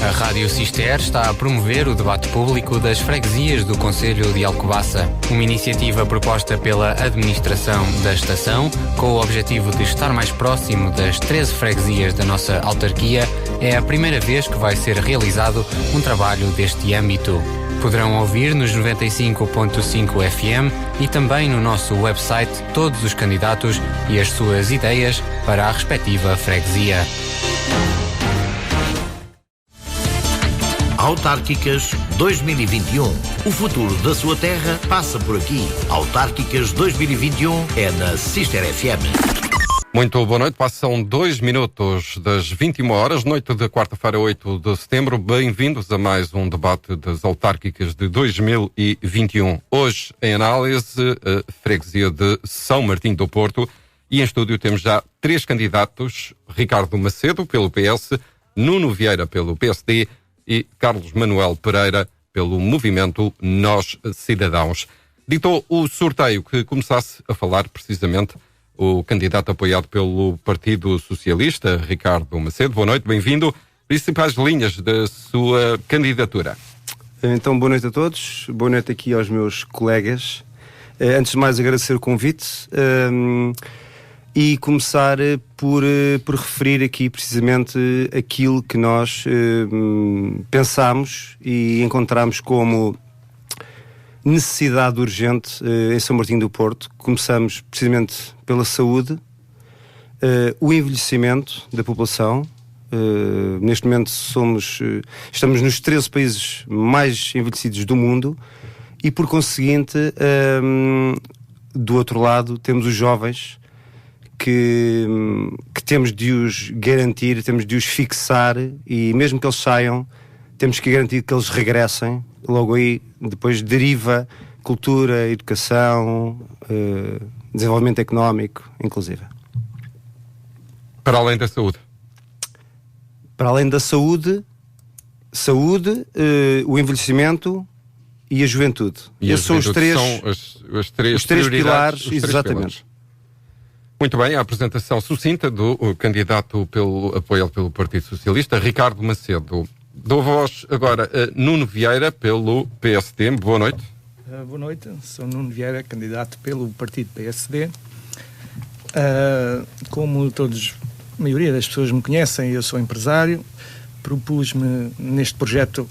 A Rádio Cister está a promover o debate público das freguesias do Concelho de Alcobaça, uma iniciativa proposta pela administração da estação, com o objetivo de estar mais próximo das 13 freguesias da nossa autarquia. É a primeira vez que vai ser realizado um trabalho deste âmbito. Poderão ouvir nos 95.5 FM e também no nosso website todos os candidatos e as suas ideias para a respectiva freguesia. Autárquicas 2021. O futuro da sua terra passa por aqui. Autárquicas 2021 é na Cister FM. Muito boa noite. Passam 2 minutos das 21 horas, noite de quarta-feira, 8 de setembro. Bem-vindos a mais um debate das autárquicas de 2021. Hoje, em análise, a freguesia de São Martinho do Porto. E em estúdio temos já 3 candidatos: Ricardo Macedo, pelo PS, Nuno Vieira, pelo PSD e Carlos Manuel Pereira, pelo movimento Nós Cidadãos. Ditou o sorteio que começasse a falar precisamente o candidato apoiado pelo Partido Socialista, Ricardo Macedo. Boa noite, bem-vindo. Principais linhas da sua candidatura. Então, boa noite a todos. Boa noite aqui aos meus colegas. Antes de mais, agradecer o convite e começar por referir aqui precisamente aquilo que nós pensámos e encontramos como necessidade urgente em São Martinho do Porto. Começamos precisamente pela saúde, o envelhecimento da população. Neste momento estamos nos 13 países mais envelhecidos do mundo e, por conseguinte, do outro lado temos os jovens que temos de os garantir, temos de os fixar, e mesmo que eles saiam, temos que garantir que eles regressem. Logo aí, depois deriva cultura, educação, desenvolvimento económico, inclusive. Para além da saúde? Para além da saúde, o envelhecimento e a juventude. Esses são os três pilares, exatamente. Muito bem, a apresentação sucinta do candidato apoiado pelo Partido Socialista, Ricardo Macedo. Dou voz agora a Nuno Vieira, pelo PSD. Boa noite. Boa noite, sou Nuno Vieira, candidato pelo Partido PSD. Como a maioria das pessoas me conhecem, eu sou empresário. Propus-me neste projeto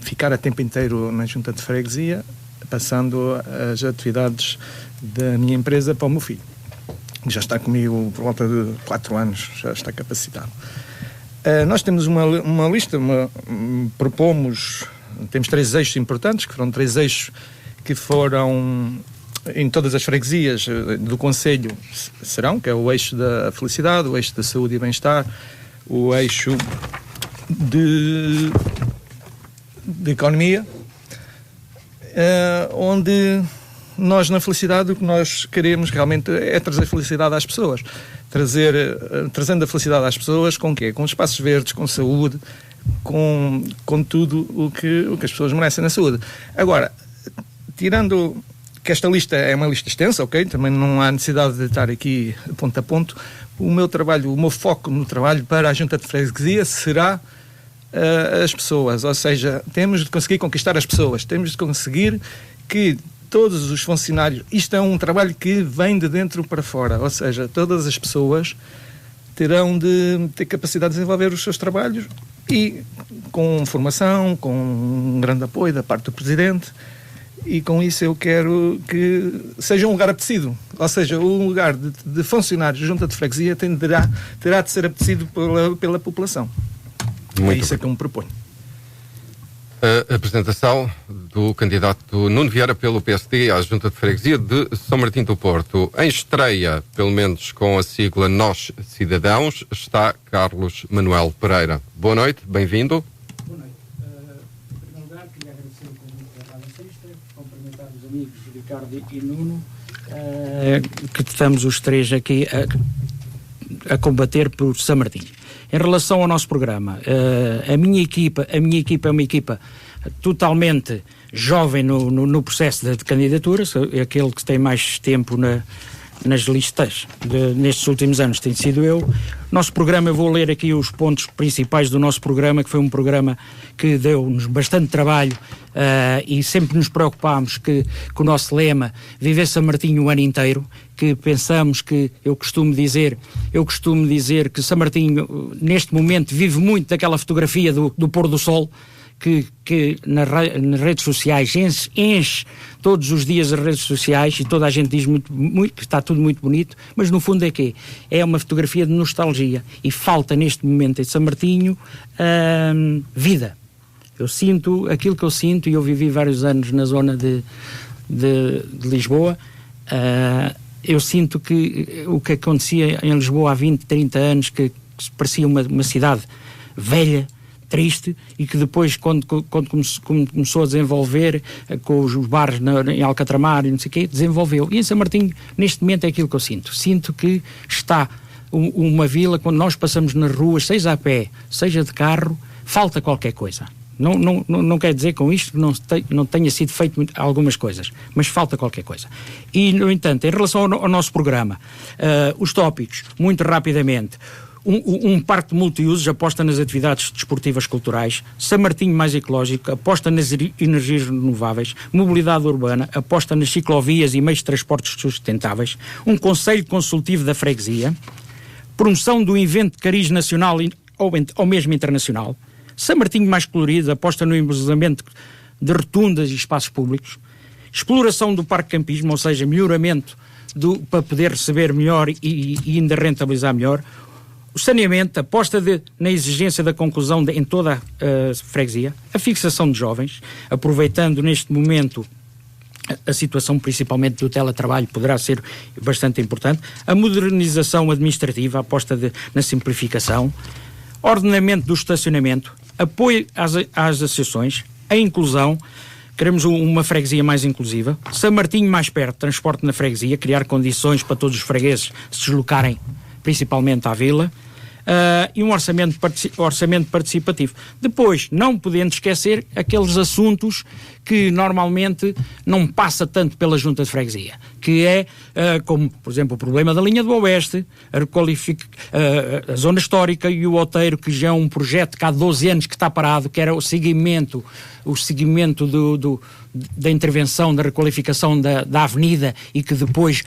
ficar a tempo inteiro na Junta de Freguesia, passando as atividades da minha empresa para o meu filho. Já está comigo por volta de 4 anos, já está capacitado. Nós temos uma lista, temos 3 eixos importantes, que foram 3 eixos que foram em todas as freguesias do Concelho que é o eixo da felicidade, o eixo da saúde e bem-estar, o eixo de economia, onde nós, na felicidade, o que nós queremos realmente é trazer felicidade às pessoas. Trazendo a felicidade às pessoas com quê? Com espaços verdes, com saúde, com tudo o que as pessoas merecem na saúde. Agora, tirando que esta lista é uma lista extensa, ok? Também não há necessidade de estar aqui ponto a ponto. O meu foco no trabalho para a Junta de Freguesia será as pessoas. Ou seja, temos de conseguir conquistar as pessoas. Temos de conseguir que todos os funcionários, isto é um trabalho que vem de dentro para fora, ou seja, todas as pessoas terão de ter capacidade de desenvolver os seus trabalhos e com formação, com um grande apoio da parte do Presidente, e com isso eu quero que seja um lugar apetecido, ou seja, o lugar de funcionários de Junta de Freguesia terá de ser apetecido pela população. É isso que eu me proponho. A apresentação do candidato Nuno Vieira pelo PSD à Junta de Freguesia de São Martinho do Porto. Em estreia, pelo menos com a sigla Nós Cidadãos, está Carlos Manuel Pereira. Boa noite, bem-vindo. Boa noite. Em primeiro lugar, queria agradecer o convite da Rádio Cister, cumprimentar os amigos Ricardo e Nuno, que estamos os 3 aqui a combater por São Martinho. Em relação ao nosso programa, a minha equipa é uma equipa totalmente jovem no processo de candidatura, é aquele que tem mais tempo nas listas nestes últimos anos tem sido eu. Nosso programa, eu vou ler aqui os pontos principais do nosso programa, que foi um programa que deu-nos bastante trabalho e sempre nos preocupámos que o nosso lema Viver São Martinho o ano inteiro, que pensamos que, eu costumo dizer que São Martinho neste momento vive muito daquela fotografia do pôr do sol, que nas redes sociais enche todos os dias as redes sociais, e toda a gente diz muito, que está tudo muito bonito, mas no fundo é quê? É uma fotografia de nostalgia, e falta neste momento em São Martinho vida. Eu sinto aquilo que eu sinto, e eu vivi vários anos na zona de Lisboa. Eu sinto que o que acontecia em Lisboa há 20, 30 anos, que parecia uma cidade velha, triste, e que depois, quando começou a desenvolver com os bares em Alcatramar e não sei o quê, desenvolveu. E em São Martinho, neste momento, é aquilo que eu sinto. Sinto que está uma vila, quando nós passamos nas ruas, seja a pé, seja de carro, falta qualquer coisa. Não quer dizer com isto que não tenha sido feito algumas coisas, mas falta qualquer coisa. E, no entanto, em relação ao nosso programa, os tópicos, muito rapidamente: um parque de multiusos, aposta nas atividades desportivas culturais; São Martinho mais ecológico, aposta nas energias renováveis; mobilidade urbana, aposta nas ciclovias e meios de transportes sustentáveis; um conselho consultivo da freguesia; promoção do evento de cariz nacional ou mesmo internacional; São Martinho mais colorido, aposta no embelezamento de rotundas e espaços públicos; exploração do parque campismo, ou seja, melhoramento para poder receber melhor e ainda rentabilizar melhor; o saneamento, aposta na exigência da conclusão em toda a freguesia; a fixação de jovens, aproveitando neste momento a situação principalmente do teletrabalho, poderá ser bastante importante; a modernização administrativa, aposta na simplificação; ordenamento do estacionamento, apoio às associações, a inclusão. Queremos uma freguesia mais inclusiva; São Martinho mais perto, transporte na freguesia, criar condições para todos os fregueses se deslocarem principalmente à vila, e um orçamento participativo. Depois, não podendo esquecer aqueles assuntos que normalmente não passa tanto pela Junta de Freguesia, que é, como, por exemplo, o problema da linha do Oeste, a zona histórica e o Outeiro, que já é um projeto que há 12 anos que está parado, que era o seguimento da intervenção, da requalificação da avenida, e que depois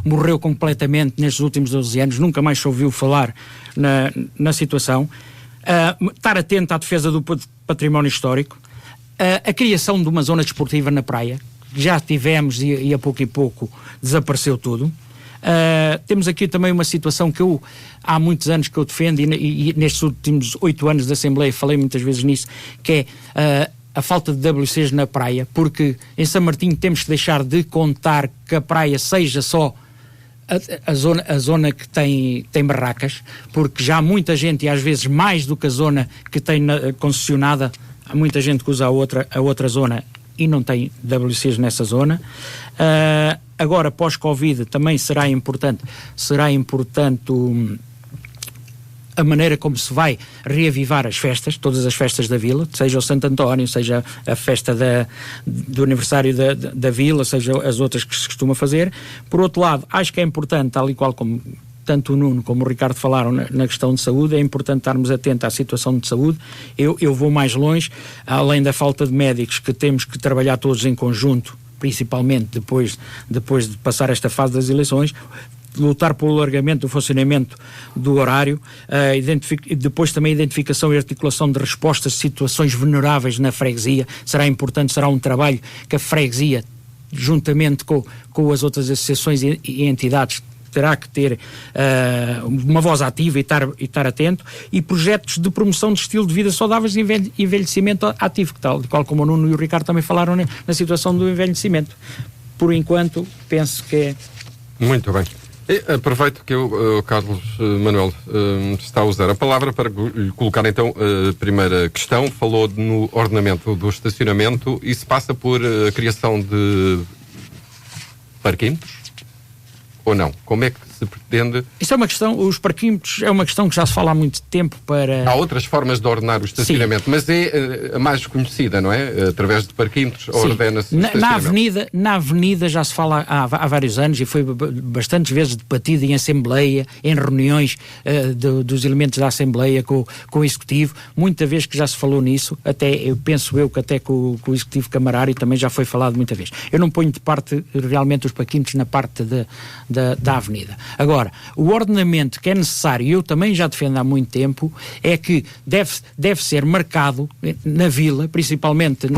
morreu completamente nestes últimos 12 anos, nunca mais se ouviu falar na situação. Estar atento à defesa do património histórico, a criação de uma zona desportiva na praia, que já tivemos e a pouco e pouco desapareceu tudo. Temos aqui também uma situação que há muitos anos que eu defendo, e nestes últimos 8 anos da Assembleia falei muitas vezes nisso, que é a falta de WCs na praia, porque em São Martinho temos que deixar de contar que a praia seja só a zona que tem barracas, porque já há muita gente, e às vezes mais do que a zona que tem concessionada, há muita gente que usa a outra zona e não tem WCs nessa zona. Agora, pós-Covid, também será importante a maneira como se vai reavivar as festas, todas as festas da vila, seja o Santo António, seja a festa do aniversário da vila, seja as outras que se costuma fazer. Por outro lado, acho que é importante, tal e qual como tanto o Nuno como o Ricardo falaram na questão de saúde, é importante estarmos atentos à situação de saúde. Eu vou mais longe, além da falta de médicos, que temos que trabalhar todos em conjunto, principalmente depois de passar esta fase das eleições, lutar pelo alargamento do funcionamento do horário, depois também a identificação e articulação de respostas a situações vulneráveis na freguesia. Será importante, será um trabalho que a freguesia, juntamente com as outras associações e entidades, terá que ter uma voz ativa e estar atento, e projetos de promoção de estilo de vida saudáveis e envelhecimento ativo, tal como o Nuno e o Ricardo também falaram na situação do envelhecimento. Por enquanto, penso que é... Muito bem. Aproveito que o Carlos Manuel está a usar a palavra para lhe colocar então a primeira questão. Falou no ordenamento do estacionamento. Isso passa por a criação de parquímetros? Ou não? Como é que se pretende... Isso é uma questão, os parquímetros é uma questão que já se fala há muito tempo para... Há outras formas de ordenar o estacionamento, mas é a mais conhecida, não é? Através de parquímetros ordena-se o estacionamento. Na avenida já se fala há vários anos e foi bastantes vezes debatido em Assembleia, em reuniões dos elementos da Assembleia com o Executivo, muita vez que já se falou nisso, penso eu que até com o Executivo Camarário também já foi falado muita vez. Eu não ponho de parte realmente os parquímetros na parte da avenida. Agora, o ordenamento que é necessário, e eu também já defendo há muito tempo, é que deve ser marcado na vila, principalmente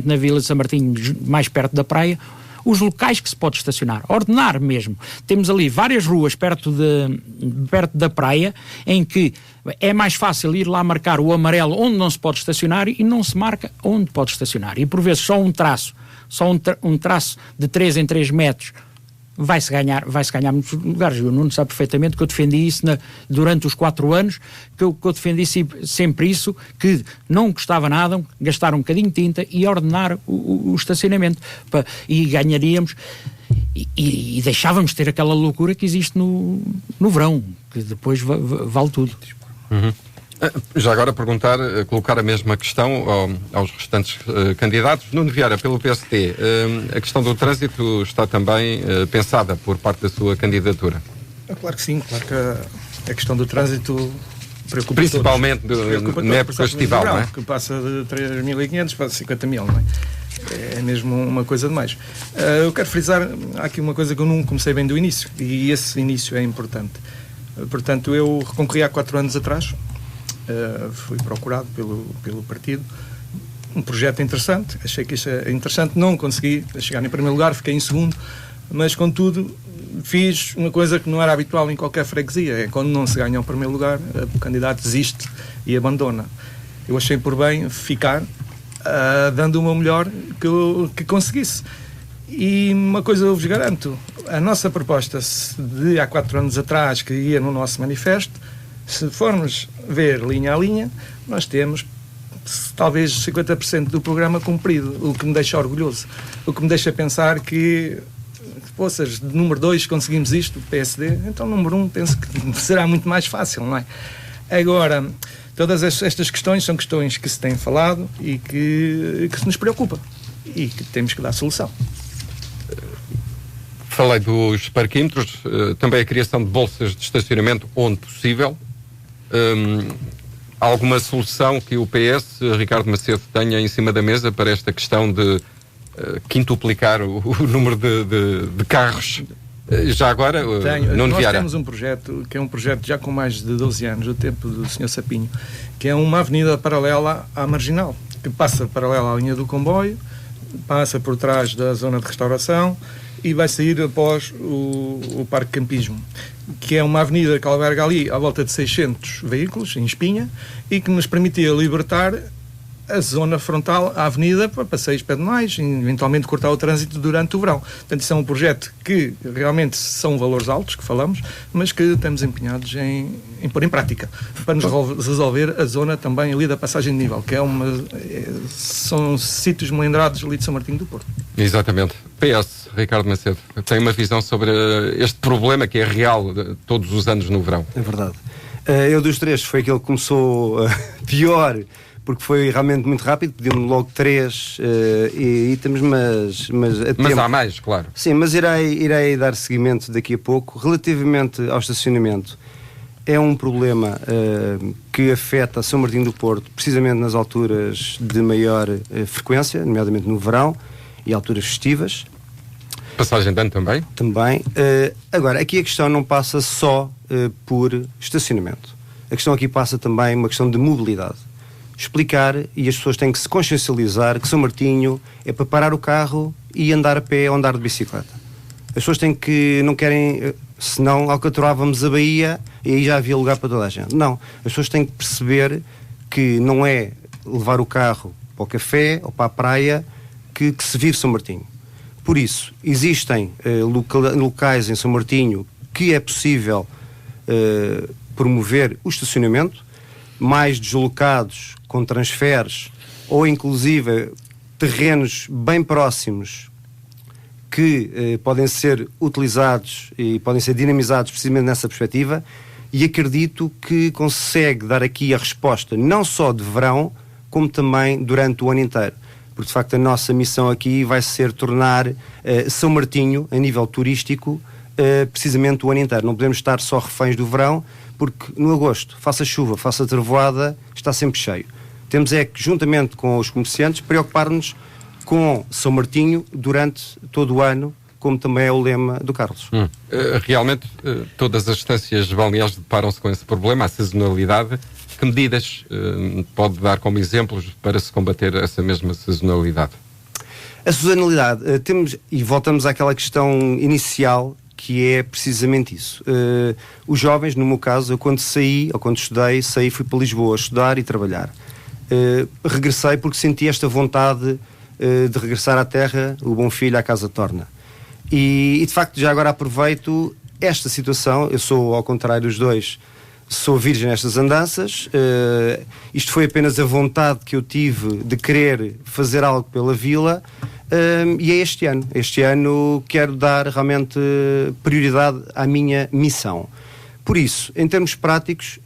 na vila de São Martinho, mais perto da praia, os locais que se pode estacionar, ordenar mesmo. Temos ali várias ruas perto da praia, em que é mais fácil ir lá marcar o amarelo onde não se pode estacionar e não se marca onde pode estacionar. E por vezes só um traço de 3 em 3 metros vai-se ganhar muitos lugares. O Nuno sabe perfeitamente que eu defendi isso durante os 4 anos, que eu defendi sempre isso, que não custava nada gastar um bocadinho de tinta e ordenar o estacionamento, e ganharíamos e deixávamos de ter aquela loucura que existe no verão, que depois vale tudo. Uhum. Já agora colocar a mesma questão aos restantes candidatos. Nuno Vieira, pelo PSD, a questão do trânsito está também pensada por parte da sua candidatura? Claro que sim, claro que a questão do trânsito preocupa principalmente na época estival, não é? Que passa de 3.500 para 50.000, não é? É mesmo uma coisa demais. Eu quero frisar, há aqui uma coisa que eu não comecei bem do início, e esse início é importante. Portanto, eu reconcorri há 4 anos atrás, fui procurado pelo partido, um projeto interessante, achei que isso é interessante, não consegui chegar em primeiro lugar, fiquei em segundo, mas contudo fiz uma coisa que não era habitual em qualquer freguesia, é quando não se ganha o primeiro lugar, o candidato desiste e abandona. Eu achei por bem ficar, dando o meu melhor que conseguisse. E uma coisa eu vos garanto, a nossa proposta de há 4 anos atrás, que ia no nosso manifesto, se formos ver linha a linha, nós temos talvez 50% do programa cumprido, o que me deixa orgulhoso, o que me deixa pensar que, poças, de número 2 conseguimos isto, PSD, então número 1 penso que será muito mais fácil, não é? Agora, todas estas questões são questões que se têm falado e que se nos preocupam e que temos que dar solução. Falei dos parquímetros, também a criação de bolsas de estacionamento onde possível. Alguma solução que o PS, Ricardo Macedo, tenha em cima da mesa para esta questão de quintuplicar o número de carros? Já agora, Nuno Vieira. Nós temos um projeto, que é um projeto já com mais de 12 anos, do tempo do Sr. Sapinho, que é uma avenida paralela à Marginal, que passa paralela à linha do comboio, passa por trás da zona de restauração e vai sair após o Parque Campismo, que é uma avenida que alberga ali à volta de 600 veículos, em Espinha, e que nos permitia libertar a zona frontal à avenida para passeios pedonais e eventualmente cortar o trânsito durante o verão. Portanto, isso é um projeto que realmente são valores altos que falamos, mas que estamos empenhados em pôr em prática, para nos resolver a zona também ali da passagem de nível, que são sítios melindrados ali de São Martinho do Porto. Exatamente. PS, Ricardo Macedo, tem uma visão sobre este problema que é real todos os anos no verão. É verdade. Eu dos 3 foi aquele que começou pior, porque foi realmente muito rápido, pediu-me logo 3 itens, mas há mais, claro. Sim, mas irei dar seguimento daqui a pouco. Relativamente ao estacionamento, é um problema que afeta São Martinho do Porto, precisamente nas alturas de maior frequência, nomeadamente no verão e alturas festivas. Passagem de ano também? Também. Agora, aqui a questão não passa só por estacionamento. A questão aqui passa também uma questão de mobilidade. Explicar, e as pessoas têm que se consciencializar, que São Martinho é para parar o carro e andar a pé ou andar de bicicleta. As pessoas não querem, senão alcatroávamos a Baía e aí já havia lugar para toda a gente. Não, as pessoas têm que perceber que não é levar o carro para o café ou para a praia que se vive São Martinho. Por isso, existem locais em São Martinho que é possível promover o estacionamento, mais deslocados, com transferes, ou inclusive terrenos bem próximos que podem ser utilizados e podem ser dinamizados precisamente nessa perspectiva, e acredito que consegue dar aqui a resposta não só de verão, como também durante o ano inteiro. Porque, de facto, a nossa missão aqui vai ser tornar São Martinho, a nível turístico, precisamente o ano inteiro. Não podemos estar só reféns do verão, porque no agosto, faça chuva, faça trevoada, está sempre cheio. Temos é que, juntamente com os comerciantes, preocupar-nos com São Martinho durante todo o ano, como também é o lema do Carlos. Realmente, todas as estâncias balneares deparam-se com esse problema, a sazonalidade. Que medidas pode dar como exemplos para se combater essa mesma sazonalidade? A sazonalidade, temos, e voltamos àquela questão inicial, que é precisamente isso. Os jovens, no meu caso, eu quando saí, ou quando estudei, fui para Lisboa estudar e trabalhar. Regressei porque senti esta vontade de regressar à terra, o bom filho à casa torna. E de facto, já agora aproveito esta situação. Eu sou, ao contrário dos dois, sou virgem nestas andanças. Isto foi apenas a vontade que eu tive de querer fazer algo pela vila, e é este ano. Este ano quero dar realmente prioridade à minha missão. Por isso, em termos práticos,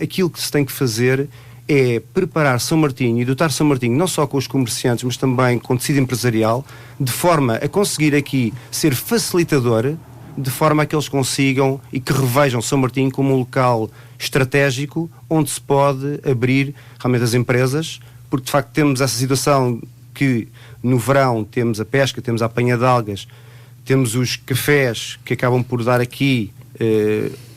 aquilo que se tem que fazer é preparar São Martinho e dotar São Martinho não só com os comerciantes, mas também com o tecido empresarial, de forma a conseguir aqui ser facilitador, de forma a que eles consigam e que revejam São Martinho como um local estratégico onde se pode abrir realmente as empresas, porque de facto temos essa situação que no verão temos a pesca, temos a apanha de algas, temos os cafés que acabam por dar aqui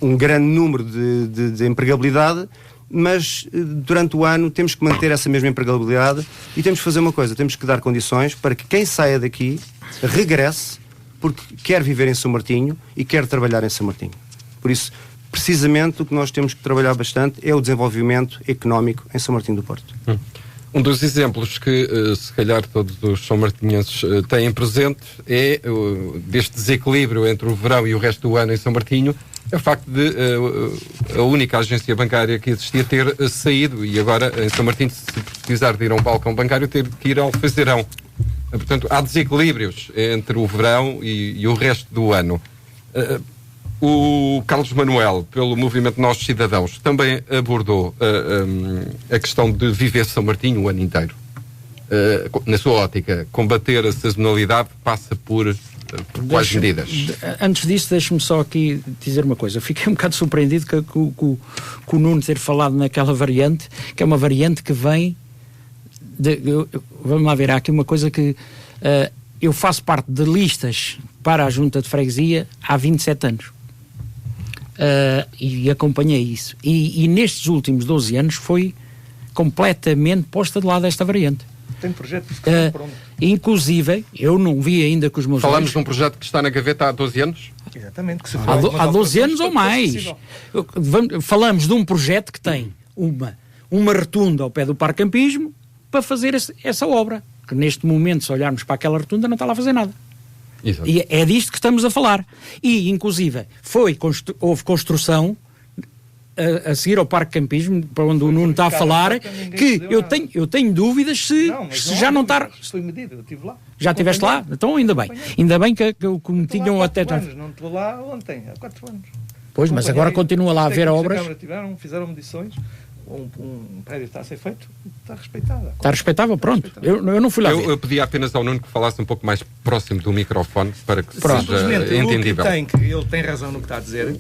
um grande número de empregabilidade, mas durante o ano temos que manter essa mesma empregabilidade e temos que fazer uma coisa, temos que dar condições para que quem saia daqui regresse, porque quer viver em São Martinho e quer trabalhar em São Martinho. Por isso, precisamente, o que nós temos que trabalhar bastante é o desenvolvimento económico em São Martinho do Porto. Um dos exemplos que, se calhar, todos os são-martinhenses têm presente é deste desequilíbrio entre o verão e o resto do ano em São Martinho, é o facto de a única agência bancária que existia ter saído, e agora em São Martinho, se precisar de ir a um balcão bancário, ter que ir ao Alfezeirão. Portanto, há desequilíbrios entre o verão e o resto do ano. O Carlos Manuel, pelo movimento Nós Cidadãos, também abordou a questão de viver São Martinho o ano inteiro. Na sua ótica, combater a sazonalidade passa por quais medidas? Antes disso, deixe-me só aqui dizer uma coisa. Fiquei um bocado surpreendido com o Nuno ter falado naquela variante, que é uma variante que vem... vamos lá ver, há aqui uma coisa que... eu faço parte de listas para a Junta de Freguesia há 27 anos. E acompanhei isso. E nestes últimos 12 anos foi completamente posta de lado esta variante. Tem projeto pronto. Inclusive, eu não vi ainda que os meus... Falamos de um projeto que está na gaveta há 12 anos? Exatamente. Que se há 12 anos ou mais. Falamos de um projeto que tem uma rotunda ao pé do Parque Campismo para fazer essa obra. Que neste momento, se olharmos para aquela rotunda, não está lá a fazer nada. Exato. E é disto que estamos a falar. E, inclusive, houve construção a seguir ao Parque Campismo, para onde o Nuno está a falar, que eu tenho dúvidas se já não está... Foi medido, eu estive lá. Já estiveste lá? Então ainda bem. Ainda bem que me tinham até... Não estou lá ontem, há 4 anos. Pois, mas agora continua lá a haver obras. Fizeram medições. Um prédio está a ser feito, está respeitável. Está respeitável, pronto. Eu não fui lá ver. Eu pedi apenas ao Nuno que falasse um pouco mais próximo do microfone para que seja entendível. Ele tem razão no que está a dizer,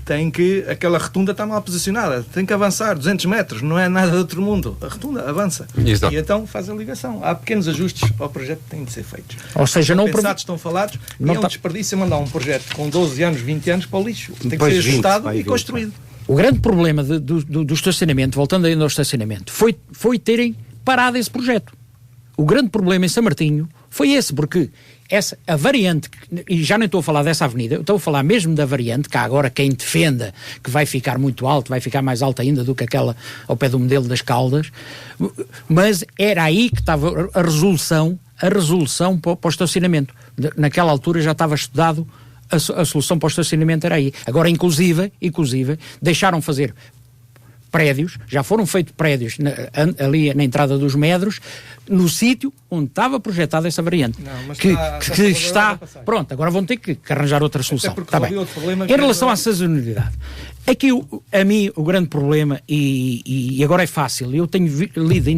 tem que aquela rotunda está mal posicionada, tem que avançar 200 metros, não é nada de outro mundo. A rotunda avança. Exato. E então faz a ligação. Há pequenos ajustes ao projeto que têm de ser feitos. Ou seja, estão pensados, estão falados, não é um desperdício mandar um projeto com 12 anos, 20 anos para o lixo. Tem que ser ajustado e construído. O grande problema do estacionamento, voltando ainda ao estacionamento, foi terem parado esse projeto. O grande problema em São Martinho foi esse, porque a variante, e já nem estou a falar dessa avenida, eu estou a falar mesmo da variante, que há agora quem defenda que vai ficar muito alto, vai ficar mais alta ainda do que aquela ao pé do modelo das Caldas, mas era aí que estava a resolução para o estacionamento. Naquela altura já estava estudado. A solução para o estacionamento era aí. Agora, inclusive, deixaram fazer prédios, ali na entrada dos Medros, no sítio onde estava projetada essa variante. Não, mas que está pronto, agora vão ter que arranjar outra solução. Está bem. Em relação à sazonalidade, aqui a mim o grande problema, e agora é fácil, eu tenho lido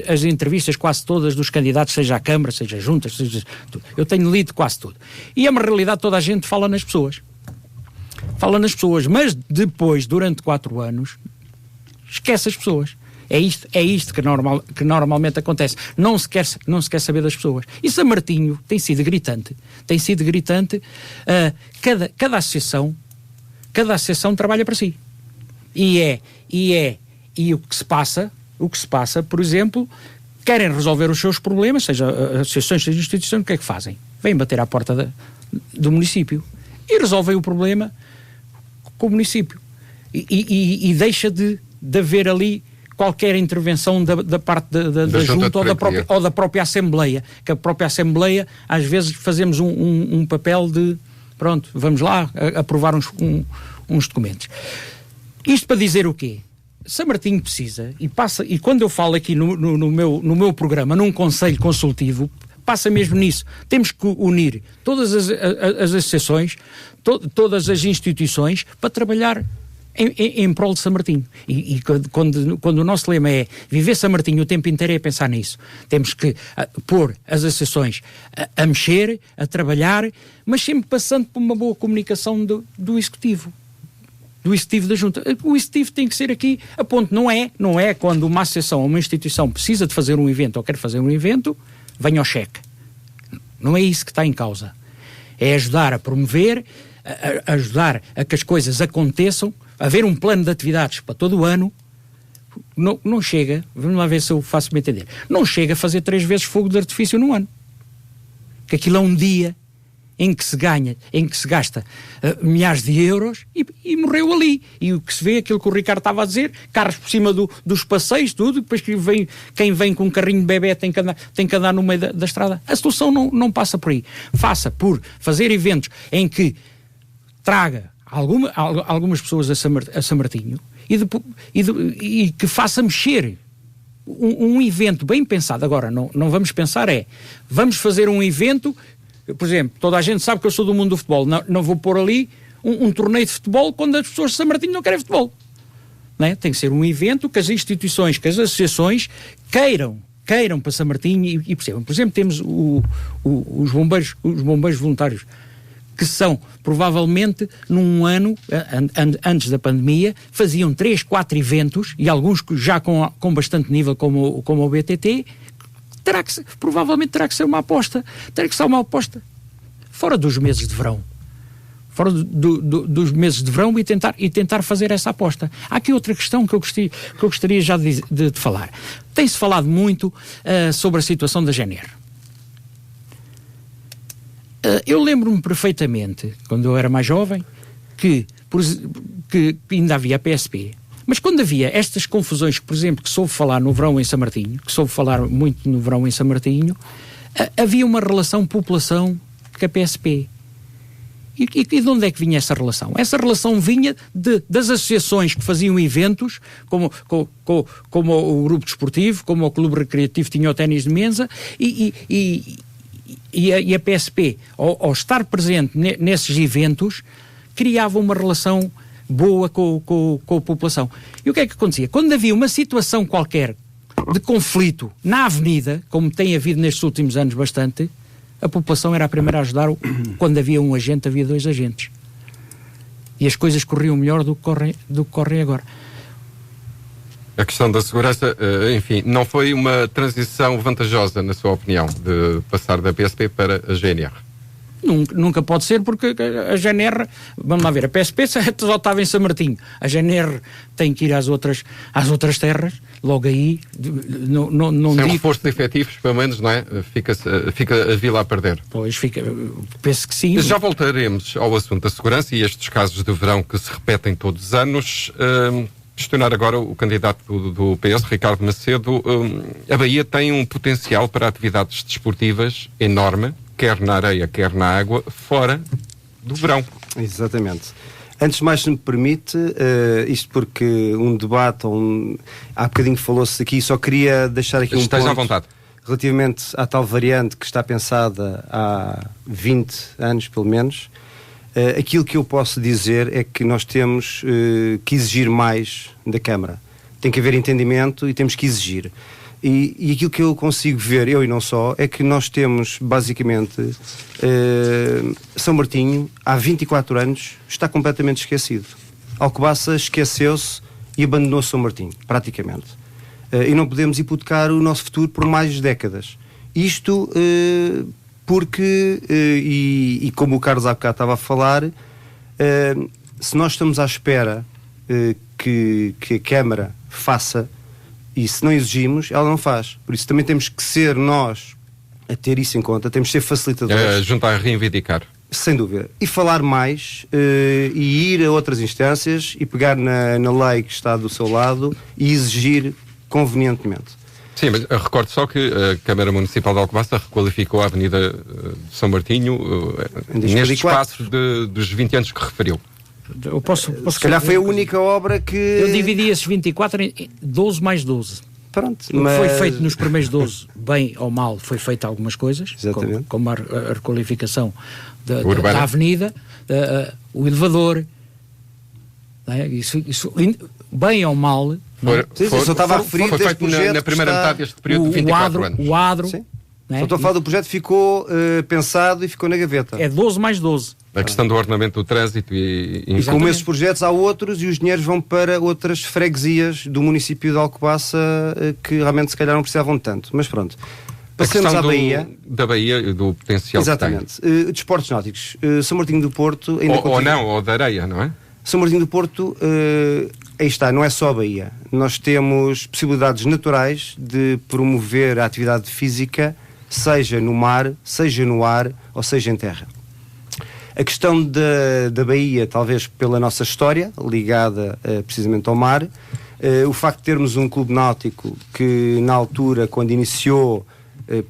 as entrevistas quase todas dos candidatos, seja à Câmara, seja juntas, seja tudo. Eu tenho lido quase tudo. E é uma realidade, toda a gente fala nas pessoas. Mas depois, durante 4 anos, esquece as pessoas. É isto que normalmente acontece. Não se quer saber das pessoas. E São Martinho tem sido gritante. Cada associação trabalha para si. E o que se passa, por exemplo, querem resolver os seus problemas, seja associações, seja instituições, o que é que fazem? Vêm bater à porta do município e resolvem o problema com o município. E deixa de haver ali qualquer intervenção da parte da junta ou da própria Assembleia, que a própria Assembleia às vezes fazemos um papel de pronto, vamos lá aprovar uns documentos. Isto para dizer o quê? São Martinho precisa, e quando eu falo aqui no meu programa, num conselho consultivo, passa mesmo nisso. Temos que unir todas as associações, todas as instituições para trabalhar em prol de São Martinho. E quando o nosso lema é viver São Martinho o tempo inteiro, é pensar nisso. Temos que pôr as associações a mexer, a trabalhar, mas sempre passando por uma boa comunicação do Executivo. Do Executivo da Junta. O Executivo tem que ser aqui a ponto. Não é quando uma associação ou uma instituição precisa de fazer um evento ou quer fazer um evento, venha ao cheque. Não é isso que está em causa. É ajudar a promover, ajudar a que as coisas aconteçam, haver um plano de atividades para todo o ano. Não chega, vamos lá ver se eu faço-me entender, não chega a fazer 3 vezes fogo de artifício num ano. Que aquilo é um dia em que se gasta milhares de euros e morreu ali. E o que se vê, aquilo que o Ricardo estava a dizer, carros por cima dos passeios, tudo, depois quem vem com um carrinho de bebé tem que andar no meio da estrada. A solução não passa por aí. Faça por fazer eventos em que traga algumas pessoas a São Martinho e que faça mexer um evento bem pensado. Agora, não vamos pensar vamos fazer um evento, por exemplo, toda a gente sabe que eu sou do mundo do futebol, não vou pôr ali um torneio de futebol quando as pessoas de São Martinho não querem futebol. Não é? Tem que ser um evento que as instituições, que as associações queiram para São Martinho e percebam. Por exemplo, temos os bombeiros voluntários, que são, provavelmente, num ano, antes da pandemia, faziam 3, 4 eventos, e alguns já com bastante nível, como o BTT, provavelmente terá que ser uma aposta. Terá que ser uma aposta fora dos meses de verão. Fora dos meses de verão e tentar fazer essa aposta. Há aqui outra questão que eu gostaria já de falar. Tem-se falado muito sobre a situação da GNR. Eu lembro-me perfeitamente, quando eu era mais jovem, que ainda havia a PSP. Mas quando havia estas confusões, por exemplo, que soube falar no verão em São Martinho, havia uma relação população com a PSP. E de onde é que vinha essa relação? Essa relação vinha das associações que faziam eventos, como o Grupo Desportivo, como o Clube Recreativo tinha o ténis de mesa, e a PSP, ao estar presente nesses eventos, criava uma relação boa com a população. E o que é que acontecia? Quando havia uma situação qualquer de conflito na avenida, como tem havido nestes últimos anos bastante, a população era a primeira a ajudar. Quando havia um agente, havia 2 agentes. E as coisas corriam melhor do que correm agora. A questão da segurança, enfim, não foi uma transição vantajosa, na sua opinião, de passar da PSP para a GNR? Nunca pode ser, porque a GNR, vamos lá ver, a PSP só estava em São Martinho, a GNR tem que ir às outras terras, logo aí não sem reforço de efetivos, pelo menos, não é? Fica a vila a perder. Pois, penso que sim. Já voltaremos ao assunto da segurança e estes casos de verão que se repetem todos os anos. Questionar agora o candidato do PS, Ricardo Macedo. A Bahia tem um potencial para atividades desportivas enorme, quer na areia, quer na água, fora do verão. Exatamente. Antes de mais, se me permite, isto porque um debate, há bocadinho falou-se aqui, só queria deixar aqui um ponto. Esteja à vontade. Relativamente à tal variante que está pensada há 20 anos, pelo menos, aquilo que eu posso dizer é que nós temos que exigir mais da Câmara. Tem que haver entendimento e temos que exigir. E aquilo que eu consigo ver, eu e não só, é que nós temos, basicamente, São Martinho, há 24 anos, está completamente esquecido. Alcobaça esqueceu-se e abandonou São Martinho, praticamente. E não podemos hipotecar o nosso futuro por mais décadas. Isto porque, e como o Carlos há bocado estava a falar, se nós estamos à espera que a Câmara faça, e se não exigimos, ela não faz. Por isso também temos que ser nós a ter isso em conta, temos que ser facilitadores. Juntar a reivindicar. Sem dúvida. E falar mais, e ir a outras instâncias, e pegar na lei que está do seu lado, e exigir convenientemente. Sim, mas recordo só que a Câmara Municipal de Alcobaça requalificou a Avenida de São Martinho neste espaço dos 20 anos que referiu. Eu posso se calhar foi a única obra que... Eu dividi esses 24 em 12 mais 12. Pronto, mas... Foi feito nos primeiros 12, bem ou mal, foi feito algumas coisas, como a requalificação da avenida, o elevador, isso bem ou mal... Foi feito na primeira metade deste período de 24 anos. O adro... Sim. Só estou a falar do projeto, ficou pensado e ficou na gaveta. É 12 mais 12. A questão do ordenamento do trânsito e como esses projetos há outros e os dinheiros vão para outras freguesias do município de Alcobaça que realmente se calhar não precisavam de tanto. Mas pronto. Passemos à Baía. Da Baía e do potencial. Exatamente. Desportos náuticos. São Martinho do Porto... ou da areia, não é? São Martinho do Porto, aí está, não é só a Baía. Nós temos possibilidades naturais de promover a atividade física, seja no mar, seja no ar ou seja em terra. A questão da Baía, talvez pela nossa história, ligada precisamente ao mar, o facto de termos um clube náutico que na altura, quando iniciou,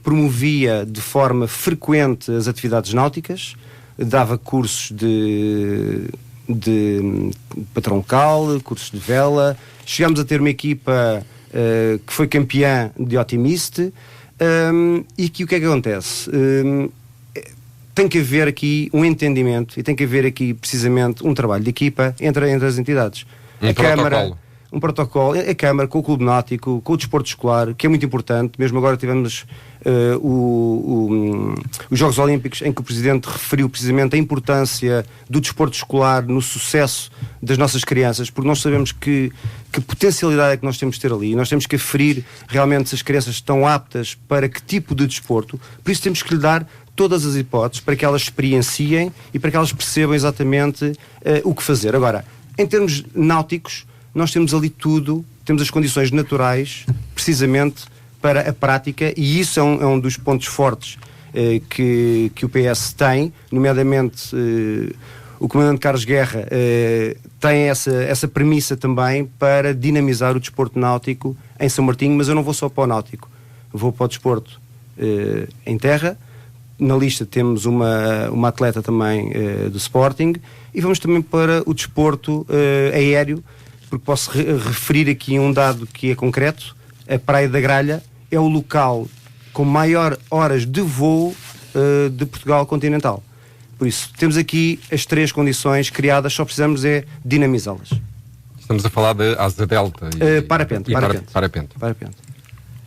promovia de forma frequente as atividades náuticas, dava cursos de patroncal, cursos de vela, chegámos a ter uma equipa que foi campeã de Otimiste, e que o que é que acontece? Tem que haver aqui um entendimento e tem que haver aqui precisamente um trabalho de equipa entre as entidades. Um protocolo, a Câmara com o Clube Náutico, com o desporto escolar, que é muito importante. Mesmo agora tivemos os Jogos Olímpicos, em que o Presidente referiu precisamente a importância do desporto escolar no sucesso das nossas crianças, porque nós sabemos que potencialidade é que nós temos de ter ali, e nós temos que aferir realmente se as crianças estão aptas para que tipo de desporto. Por isso temos que lhe dar todas as hipóteses para que elas experienciem e para que elas percebam exatamente o que fazer. Agora, em termos náuticos, nós temos ali tudo, temos as condições naturais, precisamente para a prática, e isso é um dos pontos fortes que o PS tem, nomeadamente o Comandante Carlos Guerra tem essa premissa também para dinamizar o desporto náutico em São Martinho, mas eu não vou só para o náutico, vou para o desporto em terra. Na lista temos uma atleta também do Sporting, e vamos também para o desporto aéreo, porque posso referir aqui um dado que é concreto. A Praia da Gralha é o local com maior horas de voo de Portugal continental. Por isso, temos aqui as 3 condições criadas, só precisamos é dinamizá-las. Estamos a falar de asa delta parapente.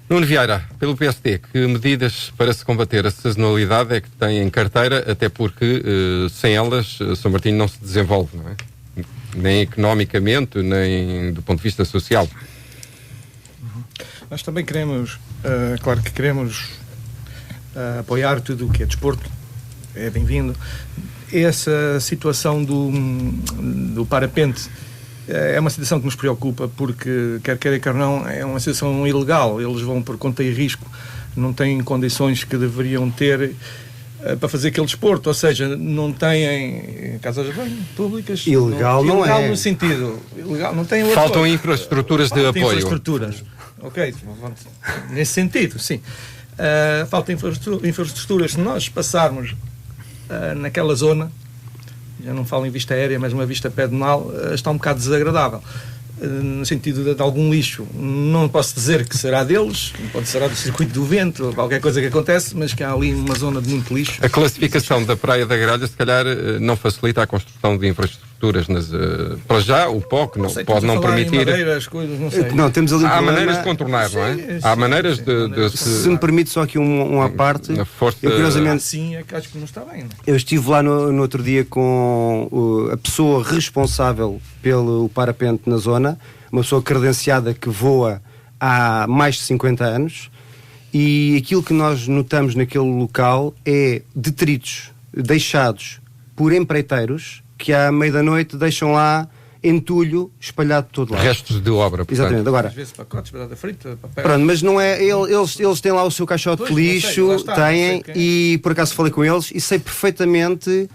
Nuno Vieira, pelo PSD, que medidas para se combater a sazonalidade é que tem em carteira, até porque sem elas São Martinho não se desenvolve, não é? Nem economicamente, nem do ponto de vista social. Nós também queremos, claro que queremos apoiar tudo o que é desporto, é bem-vindo. Essa situação do parapente é uma situação que nos preocupa, porque, quer queira, quer não, é uma situação ilegal. Eles vão por conta e risco, não têm condições que deveriam ter para fazer aquele desporto, ou seja, não têm casas públicas. Ilegal não é. Ilegal no sentido. Ilegal, não tem faltam infraestruturas de apoio. Infraestruturas. Ok, nesse sentido, sim. Faltam infraestruturas. Se nós passarmos naquela zona, eu não falo em vista aérea, mas uma vista pedonal, está um bocado desagradável. No sentido de algum lixo. Não posso dizer que será deles, pode ser do circuito do vento, ou qualquer coisa que acontece, mas que há ali uma zona de muito lixo. A classificação da Praia da Gralha, se calhar, não facilita a construção de infraestruturas. Para já, o POC não, pode não permitir. Madeiras, coisas, não sei. Não, temos ali há maneiras de contornar, não é? Há maneiras de se me permite só aqui uma parte. Eu, curiosamente, sim, é que acho que não está bem. Não? Eu estive lá no outro dia com a pessoa responsável pelo parapente na zona, uma pessoa credenciada que voa há mais de 50 anos, e aquilo que nós notamos naquele local é detritos deixados por empreiteiros que à meia da noite deixam lá entulho espalhado de todo lado. Restos de obra, portanto. Exatamente. Agora, às vezes pacotes, batata frita, papel. Pronto, mas não é. Eles têm lá o seu caixote de lixo, e por acaso falei com eles e sei perfeitamente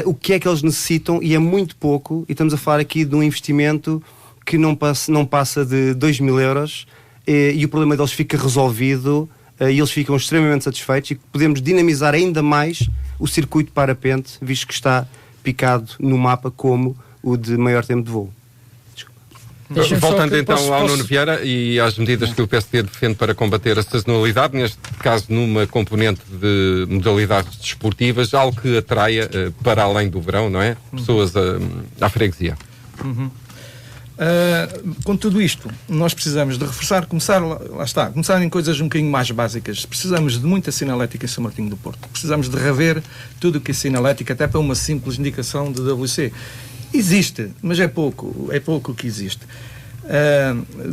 o que é que eles necessitam, e é muito pouco, e estamos a falar aqui de um investimento que não passa de 2.000 euros, e o problema deles fica resolvido, e eles ficam extremamente satisfeitos, e podemos dinamizar ainda mais o circuito parapente, visto que está picado no mapa como o de maior tempo de voo. Voltando então ao Nuno Vieira e às medidas que o PSD defende para combater a sazonalidade, neste caso numa componente de modalidades desportivas, algo que atraia para além do verão, não é? Pessoas à freguesia. Com tudo isto, nós precisamos de reforçar, começar em coisas um bocadinho mais básicas. Precisamos de muita sinalética em São Martinho do Porto. Precisamos de rever tudo o que é sinalética, até para uma simples indicação de WC. Existe, mas é pouco o que existe.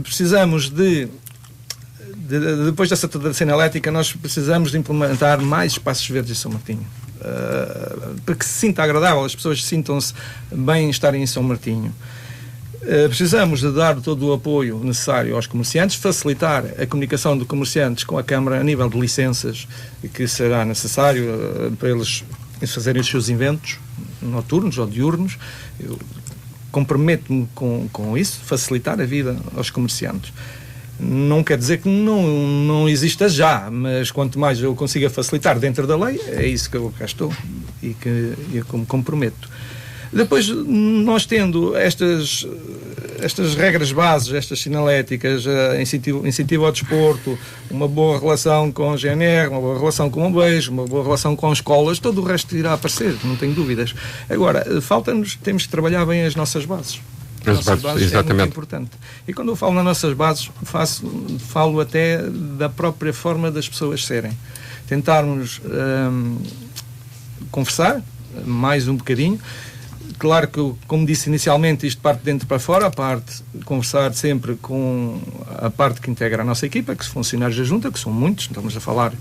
Precisamos depois dessa toda sinalética, nós precisamos de implementar mais espaços verdes em São Martinho. Para que se sinta agradável, as pessoas sintam-se bem em estarem em São Martinho. Precisamos de dar todo o apoio necessário aos comerciantes, facilitar a comunicação de comerciantes com a Câmara a nível de licenças que será necessário para eles fazerem os seus eventos noturnos ou diurnos. Eu comprometo-me com isso, facilitar a vida aos comerciantes. Não quer dizer que não exista já, mas quanto mais eu consiga facilitar dentro da lei, é isso que eu cá estou e que eu me comprometo. Depois, nós tendo estas regras bases, estas sinaléticas, incentivo ao desporto, uma boa relação com a GNR, uma boa relação com o Bombeiros, uma boa relação com as escolas, todo o resto irá aparecer, não tenho dúvidas. Agora, temos que trabalhar bem as nossas bases. As nossas bases exatamente. É muito importante. E quando eu falo nas nossas bases, falo até da própria forma das pessoas serem. Tentarmos conversar mais um bocadinho. Claro que, como disse inicialmente, isto parte de dentro para fora, conversar sempre com a parte que integra a nossa equipa, que são funcionários da Junta, que são muitos, estamos a falar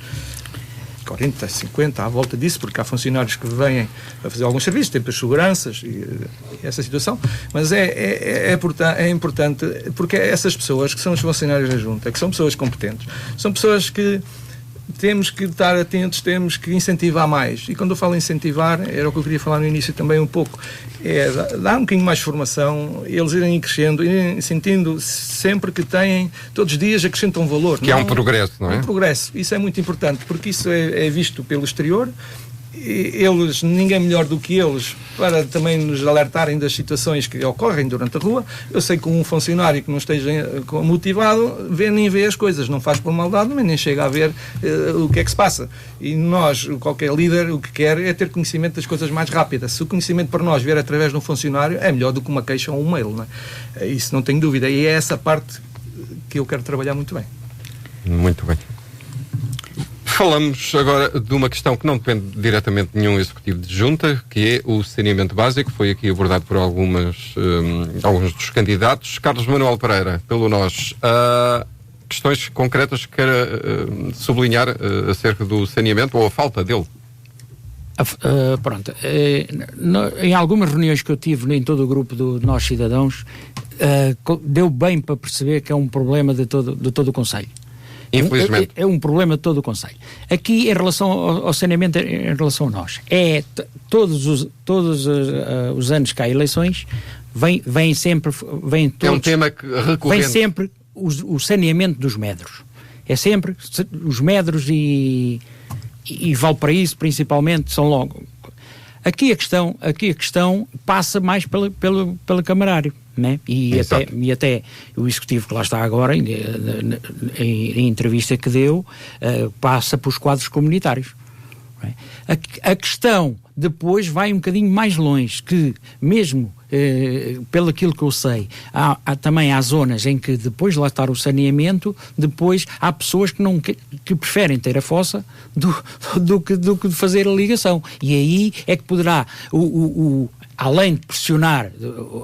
40, 50, à volta disso, porque há funcionários que vêm a fazer alguns serviços, tem as seguranças e essa situação, mas é importante, porque essas pessoas que são os funcionários da Junta, que são pessoas competentes, são pessoas que temos que estar atentos, temos que incentivar mais. E quando eu falo incentivar, era o que eu queria falar no início também um pouco, é dar um bocadinho mais de formação, eles irem crescendo, irem sentindo sempre que têm, todos os dias acrescentam valor. Que é um progresso, não é? Um progresso. Isso é muito importante, porque isso é visto pelo exterior. Ninguém melhor do que eles para também nos alertarem das situações que ocorrem durante a rua. Eu sei que um funcionário que não esteja motivado nem vê as coisas, não faz por maldade, mas nem chega a ver o que é que se passa. E nós, qualquer líder, o que quer é ter conhecimento das coisas mais rápidas. Se o conhecimento para nós vier através de um funcionário, é melhor do que uma queixa ou um mail, não é? Isso não tenho dúvida, e é essa parte que eu quero trabalhar muito bem. Muito bem. Falamos agora de uma questão que não depende diretamente de nenhum executivo de junta, que é o saneamento básico. Foi aqui abordado por alguns dos candidatos. Carlos Manuel Pereira, pelo NOS, questões concretas que quer sublinhar acerca do saneamento ou a falta dele? Pronto. Em algumas reuniões que eu tive em todo o grupo do Nós Cidadãos, deu bem para perceber que é um problema de todo o Conselho. Infelizmente. É um problema de todo o Conselho. Aqui, em relação ao saneamento, em relação a nós, todos os anos que há eleições, vem sempre... É um tema recorrente. Vem sempre o saneamento dos medros. É sempre os medros e Valparaíso, principalmente, são logo... Aqui a questão passa mais pelo camarário, né? E até o executivo que lá está agora, em entrevista que deu, passa pelos quadros comunitários. Né? A questão depois vai um bocadinho mais longe, que mesmo pelo aquilo que eu sei, também há zonas em que depois de lá estar o saneamento, depois há pessoas que preferem ter a fossa do que fazer a ligação. E aí é que poderá além de pressionar,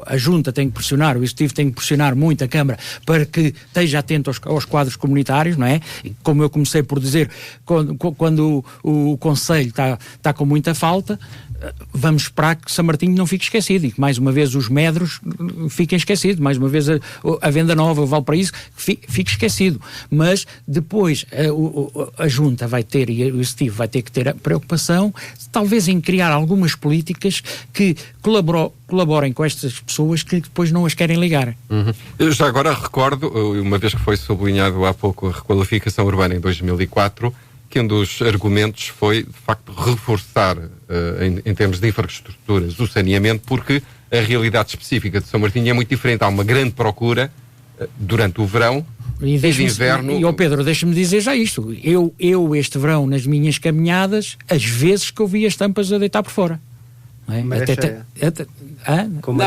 a Junta tem que pressionar, o Executivo tem que pressionar muito a Câmara para que esteja atento aos quadros comunitários, não é? Como eu comecei por dizer, quando o Conselho está com muita falta, vamos esperar que São Martinho não fique esquecido e que mais uma vez os Medros fiquem esquecidos, mais uma vez a Venda Nova, o Valparaíso, fique esquecido. Mas depois a Junta vai ter, e o Executivo vai ter que ter a preocupação, talvez em criar algumas políticas que colaborem com estas pessoas que depois não as querem ligar. Eu já agora recordo, uma vez que foi sublinhado há pouco a requalificação urbana em 2004, que um dos argumentos foi, de facto, reforçar, em termos de infraestruturas, o saneamento, porque a realidade específica de São Martinho é muito diferente. Há uma grande procura durante o verão e de inverno. E, Pedro, deixa-me dizer já isto. Eu este verão, nas minhas caminhadas, às vezes que eu vi as tampas a deitar por fora. Não é? Maré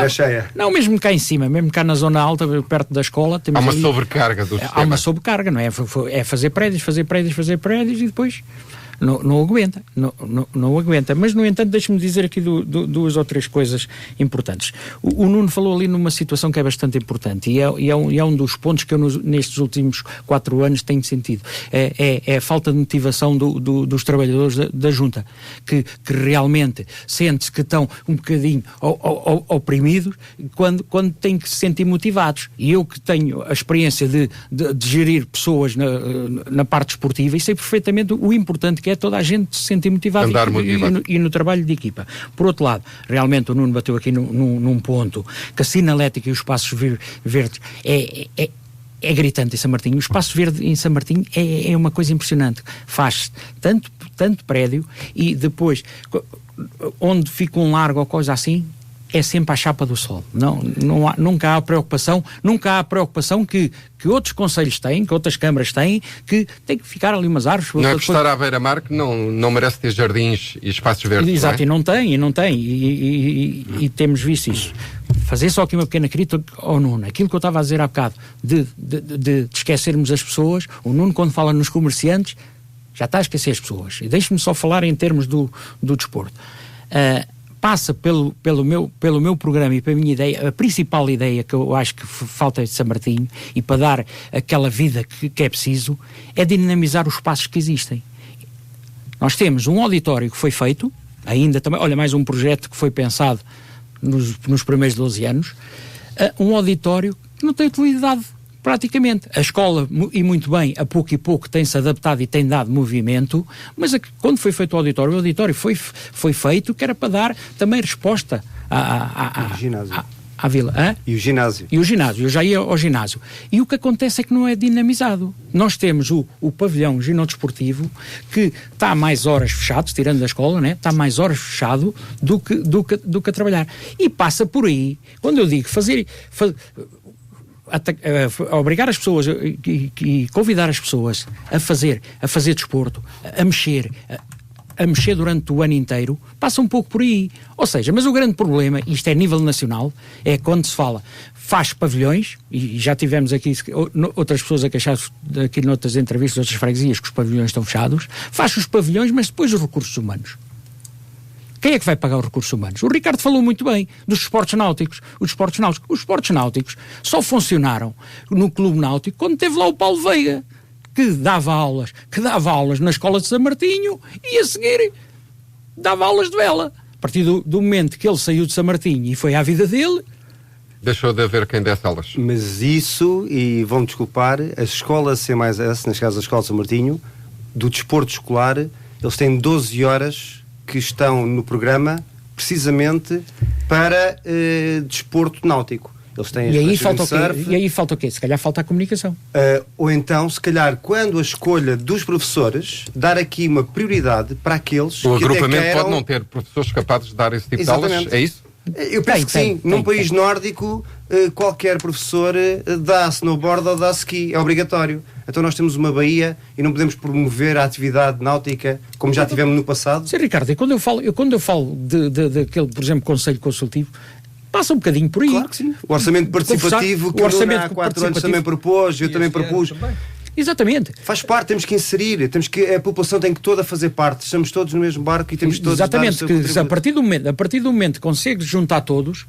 cheia. Não, mesmo cá em cima, mesmo cá na zona alta, perto da escola. Há uma sobrecarga do sistema. Há uma sobrecarga, não é? É fazer prédios e depois não aguenta. Não aguenta. Mas, no entanto, deixe-me dizer aqui duas ou três coisas importantes. O Nuno falou ali numa situação que é bastante importante e é um dos pontos que eu nestes últimos 4 anos tenho sentido. É a falta de motivação dos trabalhadores da Junta, que realmente sente-se que estão um bocadinho oprimidos quando têm que se sentir motivados. E eu que tenho a experiência de gerir pessoas na parte esportiva e sei perfeitamente o importante que é toda a gente se sentir motivado e no trabalho de equipa. Por outro lado, realmente o Nuno bateu aqui num ponto que a sinalética e os espaços verdes é gritante em São Martinho. O espaço verde em São Martinho é uma coisa impressionante. Faz tanto prédio e depois, onde fica um largo ou coisa assim, é sempre à chapa do sol. Nunca há preocupação que outros conselhos têm, que outras câmaras têm, que tem que ficar ali umas árvores. Não é por estar à beira-mar que não merece ter jardins e espaços verdes. Exato, não é? e não tem. E temos visto isso. Fazer só aqui uma pequena crítica ao Nuno. Aquilo que eu estava a dizer há bocado, de esquecermos as pessoas, o Nuno, quando fala nos comerciantes, já está a esquecer as pessoas. E deixe-me só falar em termos do desporto. Passa pelo meu programa e pela minha ideia, a principal ideia que eu acho que falta de São Martinho, e para dar aquela vida que é preciso, é dinamizar os espaços que existem. Nós temos um auditório que foi feito, ainda também, olha, mais um projeto que foi pensado nos primeiros 12 anos, um auditório que não tem utilidade praticamente. A escola, e muito bem, a pouco e pouco tem-se adaptado e tem dado movimento, mas quando foi feito o auditório foi feito que era para dar também resposta à vila. E o ginásio. Eu já ia ao ginásio. E o que acontece é que não é dinamizado. Nós temos o pavilhão ginodesportivo que está mais horas fechado, tirando da escola, né? Está mais horas fechado do que a trabalhar. E passa por aí, quando eu digo obrigar as pessoas e convidar as pessoas a fazer desporto, a mexer durante o ano inteiro, passa um pouco por aí. Ou seja, mas o grande problema, isto é a nível nacional, é quando se faz pavilhões, e já tivemos aqui outras pessoas a queixar-se aqui noutras entrevistas, outras freguesias, que os pavilhões estão fechados, faz os pavilhões, mas depois os recursos humanos. Quem é que vai pagar os recursos humanos? O Ricardo falou muito bem dos esportes náuticos. Os esportes náuticos só funcionaram no Clube Náutico quando teve lá o Paulo Veiga, que dava aulas na escola de São Martinho e a seguir dava aulas de vela. A partir do momento que ele saiu de São Martinho e foi à vida dele, deixou de haver quem desse aulas. Mas isso, e vão desculpar, a escola CMS, neste caso a escola de São Martinho, do desporto escolar, eles têm 12 horas que estão no programa precisamente para desporto náutico. Eles têm e aí falta o quê? Se calhar falta a comunicação. Ou então, se calhar, quando a escolha dos professores, dar aqui uma prioridade para aqueles o que agrupamento até pode não ter professores capazes de dar esse tipo de aulas, é isso? Eu penso que sim. Num país nórdico, qualquer professor dá snowboard ou dá ski, é obrigatório. Então nós temos uma baía e não podemos promover a atividade náutica como já tivemos no passado. Sim, Ricardo, quando eu falo daquele, por exemplo, Conselho Consultivo, passa um bocadinho por aí. Claro que sim. O orçamento participativo que há 4 anos também propôs, eu também propus. Exatamente. Faz parte, temos que inserir, a população tem que toda fazer parte, estamos todos no mesmo barco e temos todos exatamente, de dar o seu que a partir do momento que consegues juntar todos,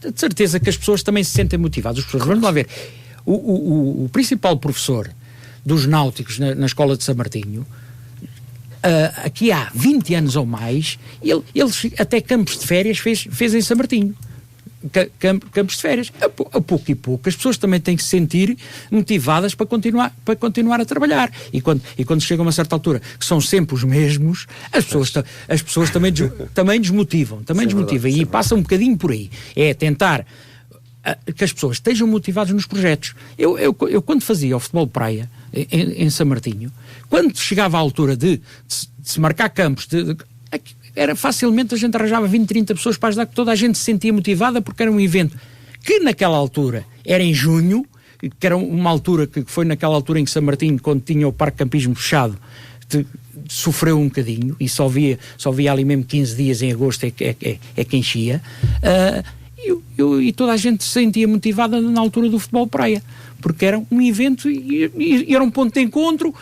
de certeza que as pessoas também se sentem motivadas. Vamos lá ver, o principal professor dos náuticos na escola de São Martinho, aqui há 20 anos ou mais, ele até campos de férias fez em São Martinho. Campos de férias, a pouco e pouco as pessoas também têm que se sentir motivadas para continuar a trabalhar, e quando chegam a uma certa altura que são sempre os mesmos, as pessoas também desmotivam, e passa um bocadinho por aí, é tentar que as pessoas estejam motivadas nos projetos. Eu quando fazia o futebol de praia em São Martinho, quando chegava à altura de se marcar campos era facilmente, a gente arranjava 20, 30 pessoas para ajudar, que toda a gente se sentia motivada, porque era um evento que naquela altura era em junho, que era uma altura que foi naquela altura em que São Martinho, quando tinha o parque campismo fechado, sofreu um bocadinho, e só via ali mesmo 15 dias em agosto é que enchia, e toda a gente se sentia motivada na altura do futebol de praia, porque era um evento e era um ponto de encontro,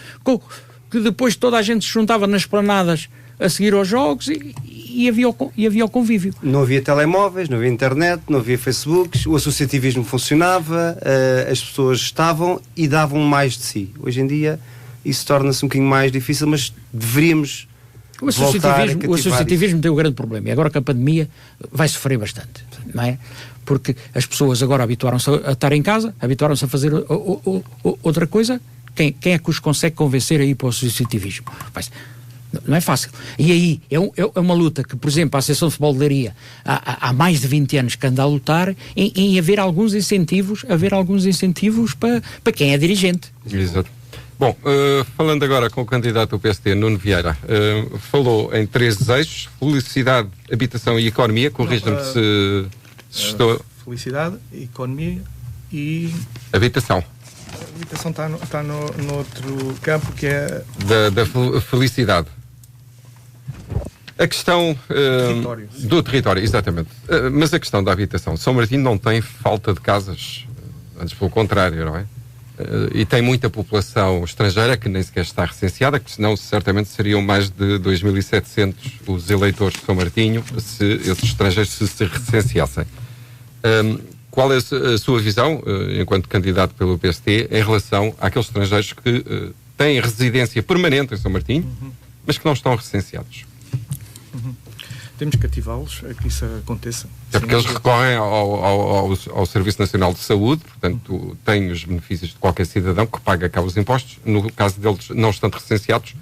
que depois toda a gente se juntava nas esplanadas a seguir aos jogos e havia o convívio. Não havia telemóveis, não havia internet, não havia Facebook, o associativismo funcionava, as pessoas estavam e davam mais de si. Hoje em dia isso torna-se um bocadinho mais difícil, mas deveríamos o associativismo tem um grande problema, e agora com a pandemia vai sofrer bastante, não é? Porque as pessoas agora habituaram-se a estar em casa, habituaram-se a fazer outra coisa. Quem é que os consegue convencer a ir para o associativismo? Não é fácil. E aí é uma luta que, por exemplo, a Associação de Futebol de Leiria há mais de 20 anos que anda a lutar em haver alguns incentivos para quem é dirigente. Exato. Bom, falando agora com o candidato do PSD, Nuno Vieira, falou em 3 eixos: felicidade, habitação e economia. Corrija-me se estou... Felicidade, economia e... Habitação. A habitação está no outro campo, que é... Da felicidade. A questão do território, exatamente. Mas a questão da habitação. São Martinho não tem falta de casas, antes pelo contrário, não é? E tem muita população estrangeira que nem sequer está recenseada, que senão certamente seriam mais de 2.700 os eleitores de São Martinho se esses estrangeiros se recenseassem. Qual é a sua visão, enquanto candidato pelo PSD, em relação àqueles estrangeiros que têm residência permanente em São Martinho, mas que não estão recenseados? Temos que ativá-los a que isso aconteça. É porque eles recorrem ao Serviço Nacional de Saúde, portanto têm os benefícios de qualquer cidadão que paga cá os impostos. No caso deles não estando recenseados,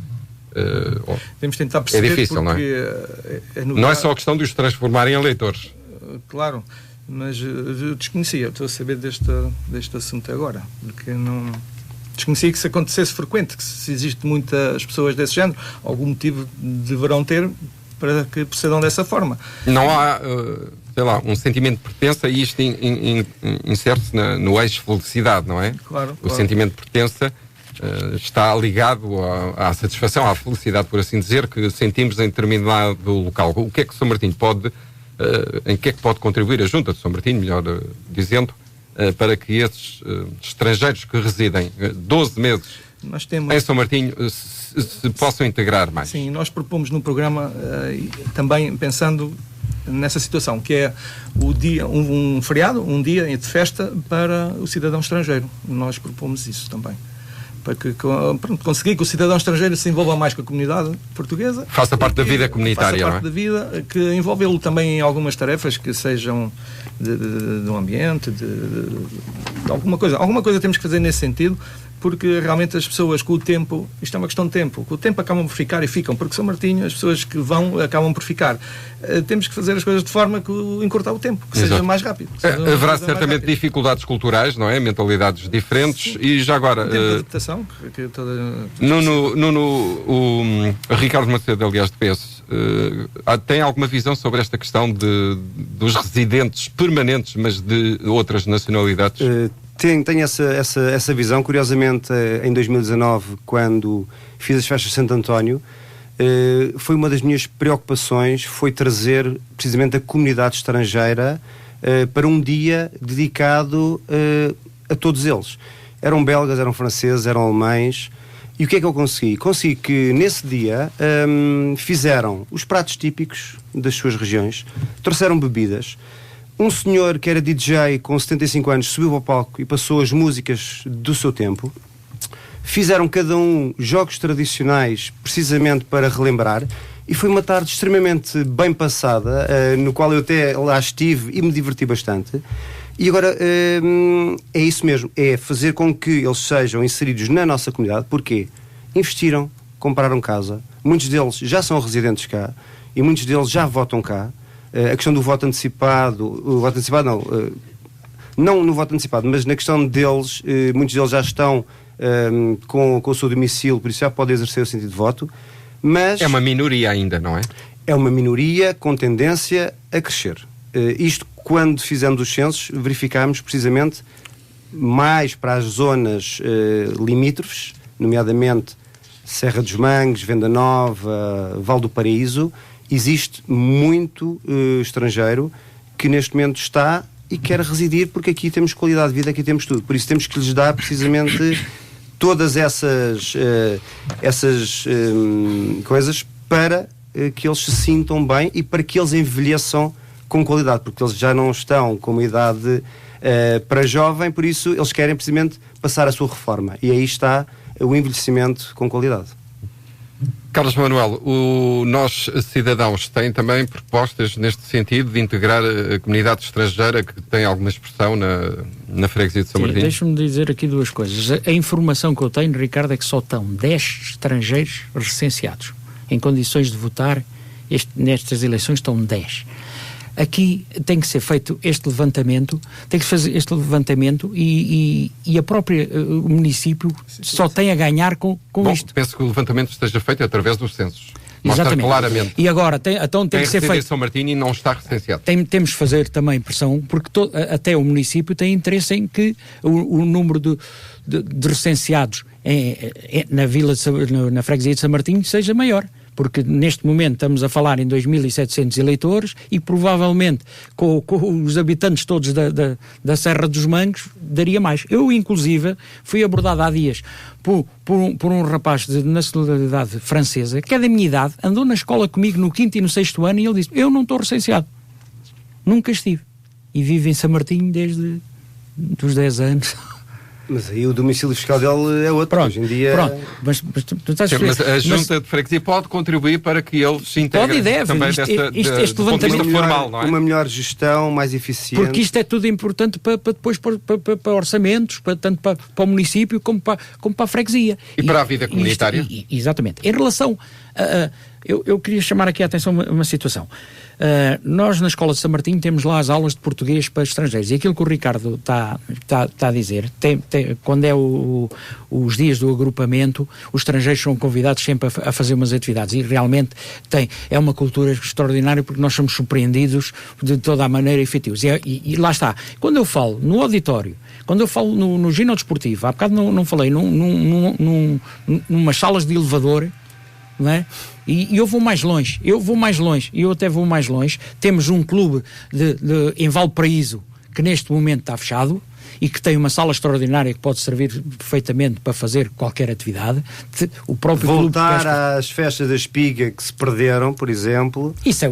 temos de tentar perceber, é difícil, não é? Não é só a questão de os transformarem em eleitores. Claro, mas eu desconhecia, estou a saber deste assunto agora, porque não... Desconhecia que isso acontecesse frequente, que se existe muitas pessoas desse género, algum motivo deverão ter para que procedam dessa forma. Não há, sei lá, um sentimento de pertença, e isto insere-se no eixo felicidade, não é? Claro. O sentimento de pertença está ligado à satisfação, à felicidade, por assim dizer, que sentimos em determinado local. O que é que São Martinho pode, em que é que pode contribuir a Junta de São Martinho, melhor dizendo, para que esses estrangeiros que residem 12 meses em São Martinho se possam integrar mais? Sim, nós propomos no programa também pensando nessa situação, que é um feriado, um dia de festa para o cidadão estrangeiro. Nós propomos isso também, para que conseguir que o cidadão estrangeiro se envolva mais com a comunidade portuguesa. Faça parte da vida comunitária, faça parte da vida, que envolvê-lo também em algumas tarefas que sejam do ambiente, de alguma coisa. Alguma coisa temos que fazer nesse sentido, porque realmente as pessoas com o tempo, isto é uma questão de tempo, com o tempo acabam por ficar e ficam, porque São Martinho, as pessoas que vão acabam por ficar. Temos que fazer as coisas de forma que encurtar o tempo, que seja mais rápido. Haverá certamente dificuldades culturais, não é? Mentalidades diferentes. Sim. E já agora... tempo de adaptação. O Ricardo Macedo, aliás, de PS, tem alguma visão sobre esta questão dos residentes permanentes, mas de outras nacionalidades? Tenho essa visão. Curiosamente, em 2019, quando fiz as festas de Santo António, foi uma das minhas preocupações, foi trazer precisamente a comunidade estrangeira para um dia dedicado a todos eles. Eram belgas, eram franceses, eram alemães. E o que é que eu consegui? Consegui que nesse dia fizeram os pratos típicos das suas regiões, trouxeram bebidas. Um senhor que era DJ com 75 anos subiu ao palco e passou as músicas do seu tempo. Fizeram cada um jogos tradicionais precisamente para relembrar, e foi uma tarde extremamente bem passada, no qual eu até lá estive e me diverti bastante. E agora é isso mesmo, é fazer com que eles sejam inseridos na nossa comunidade. Porquê? Investiram, compraram casa, muitos deles já são residentes cá e muitos deles já votam cá. A questão do voto antecipado, não no voto antecipado, mas na questão deles, muitos deles já estão com o seu domicílio, por isso já podem exercer o sentido de voto. Mas é uma minoria ainda, não é? É uma minoria com tendência a crescer. Isto, quando fizemos os censos, verificámos precisamente mais para as zonas limítrofes, nomeadamente Serra dos Mangos, Venda Nova, Val do Paraíso. Existe muito estrangeiro que neste momento está e quer residir, porque aqui temos qualidade de vida, aqui temos tudo. Por isso temos que lhes dar precisamente todas essas coisas para que eles se sintam bem e para que eles envelheçam com qualidade, porque eles já não estão com uma idade para jovem, por isso eles querem precisamente passar a sua reforma. E aí está o envelhecimento com qualidade. Carlos Manuel, nós cidadãos têm também propostas neste sentido de integrar a comunidade estrangeira que tem alguma expressão na freguesia de São Martinho? Deixa-me dizer aqui duas coisas. A informação que eu tenho, Ricardo, é que só estão 10 estrangeiros recenseados em condições de votar. Nestas eleições estão 10. Aqui tem que ser feito este levantamento, tem que fazer este levantamento e a própria o município só tem a ganhar com isto. Penso que o levantamento esteja feito através dos censos. Mostra claramente. E agora tem que ser feito. São Martinho e não está recenseado. Temos de fazer também pressão, porque até o município tem interesse em que o número de recenseados na freguesia de São Martinho seja maior. Porque neste momento estamos a falar em 2.700 eleitores e provavelmente com os habitantes todos da Serra dos Mangos daria mais. Eu, inclusive, fui abordado há dias por um rapaz de nacionalidade francesa, que é da minha idade, andou na escola comigo no 5º e no 6º ano e ele disse: eu não estou recenseado. Nunca estive. E vivo em São Martinho desde os 10 anos. Mas aí o domicílio fiscal dele é outro. Pronto, hoje em dia... Pronto. Mas tu estás a mas a Junta de Freguesia pode contribuir para que eles se integrem. Pode e deve. Também este levantamento formal, não é? Uma melhor gestão, mais eficiente. Porque isto é tudo importante para depois para orçamentos, tanto para o município como para a freguesia. E para a vida comunitária. Exatamente. Em relação eu queria chamar aqui a atenção a uma situação. Nós na Escola de São Martinho temos lá as aulas de português para estrangeiros, e aquilo que o Ricardo está a dizer, quando é os dias do agrupamento, os estrangeiros são convidados sempre a fazer umas atividades, e realmente é uma cultura extraordinária, porque nós somos surpreendidos de toda a maneira efetivos, e lá está. Quando eu falo no auditório, quando eu falo no ginásio desportivo, há bocado não falei, numas salas de elevador, não é? E eu até vou mais longe. Temos um clube em Valparaíso que neste momento está fechado e que tem uma sala extraordinária que pode servir perfeitamente para fazer qualquer atividade. O próprio voltar às festas da espiga que se perderam, por exemplo. Isso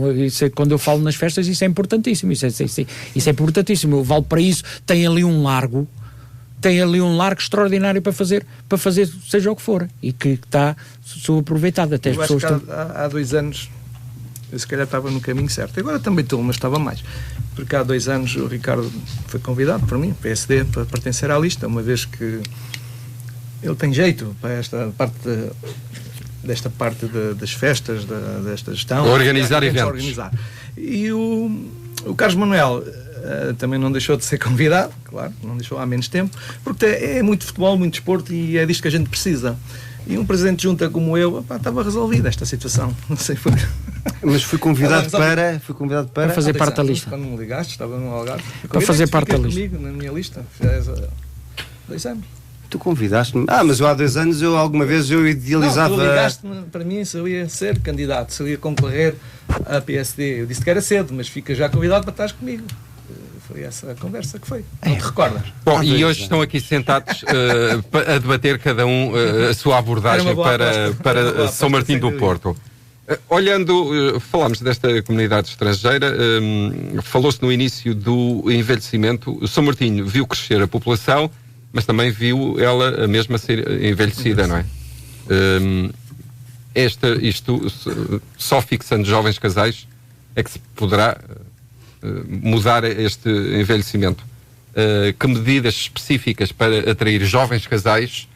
é, quando eu falo nas festas, isso é importantíssimo. Isso é importantíssimo. O Valparaíso tem ali um largo tem ali um largo extraordinário para fazer seja o que for, e que está subaproveitado. Até as pessoas há 2 anos eu se calhar estava no caminho certo, agora também estou, mas estava mais, porque há 2 anos o Ricardo foi convidado por mim, PSD, para pertencer à lista, uma vez que ele tem jeito para desta parte das festas, desta gestão, organizar eventos. E o Carlos Manuel também não deixou de ser convidado, claro, não deixou há menos tempo, porque é muito futebol, muito desporto, e é disto que a gente precisa. E um presidente de junta como eu, estava resolvida esta situação. Não sei por... Mas fui convidado para fazer parte da lista. Quando me ligaste, estava no Algarve. Para fazer parte da lista. Comigo, na minha lista. Fez 2 anos. Tu convidaste-me. Mas eu há 2 anos, alguma vez eu idealizava... Não, tu ligaste-me para mim se eu ia ser candidato, se eu ia concorrer à PSD. Eu disse que era cedo, mas fica já convidado para estares comigo. Foi essa a conversa que foi. Não te recordas? Bom, e hoje estão aqui sentados a debater cada um a sua abordagem para São Martinho do Porto. Olhando, falámos desta comunidade estrangeira, falou-se no início do envelhecimento. São Martinho viu crescer a população, mas também viu ela mesma ser envelhecida, não é? Isto só fixando jovens casais é que se poderá mudar este envelhecimento. Que medidas específicas para atrair jovens casais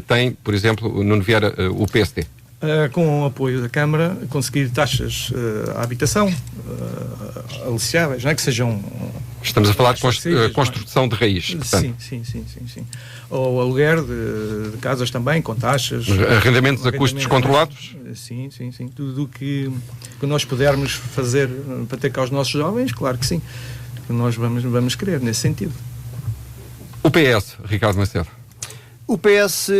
tem, por exemplo, Nuno Vieira, o PSD? Com o apoio da Câmara, conseguir taxas à habitação aliciáveis, não é? Que sejam... Estamos a falar de construção de raiz. Sim. Ou aluguer de casas também, com taxas. Arrendamentos a custos controlados? Sim. Tudo o que nós pudermos fazer para ter cá os nossos jovens, claro que sim. Nós vamos querer, nesse sentido. O PS, Ricardo Macedo. O PS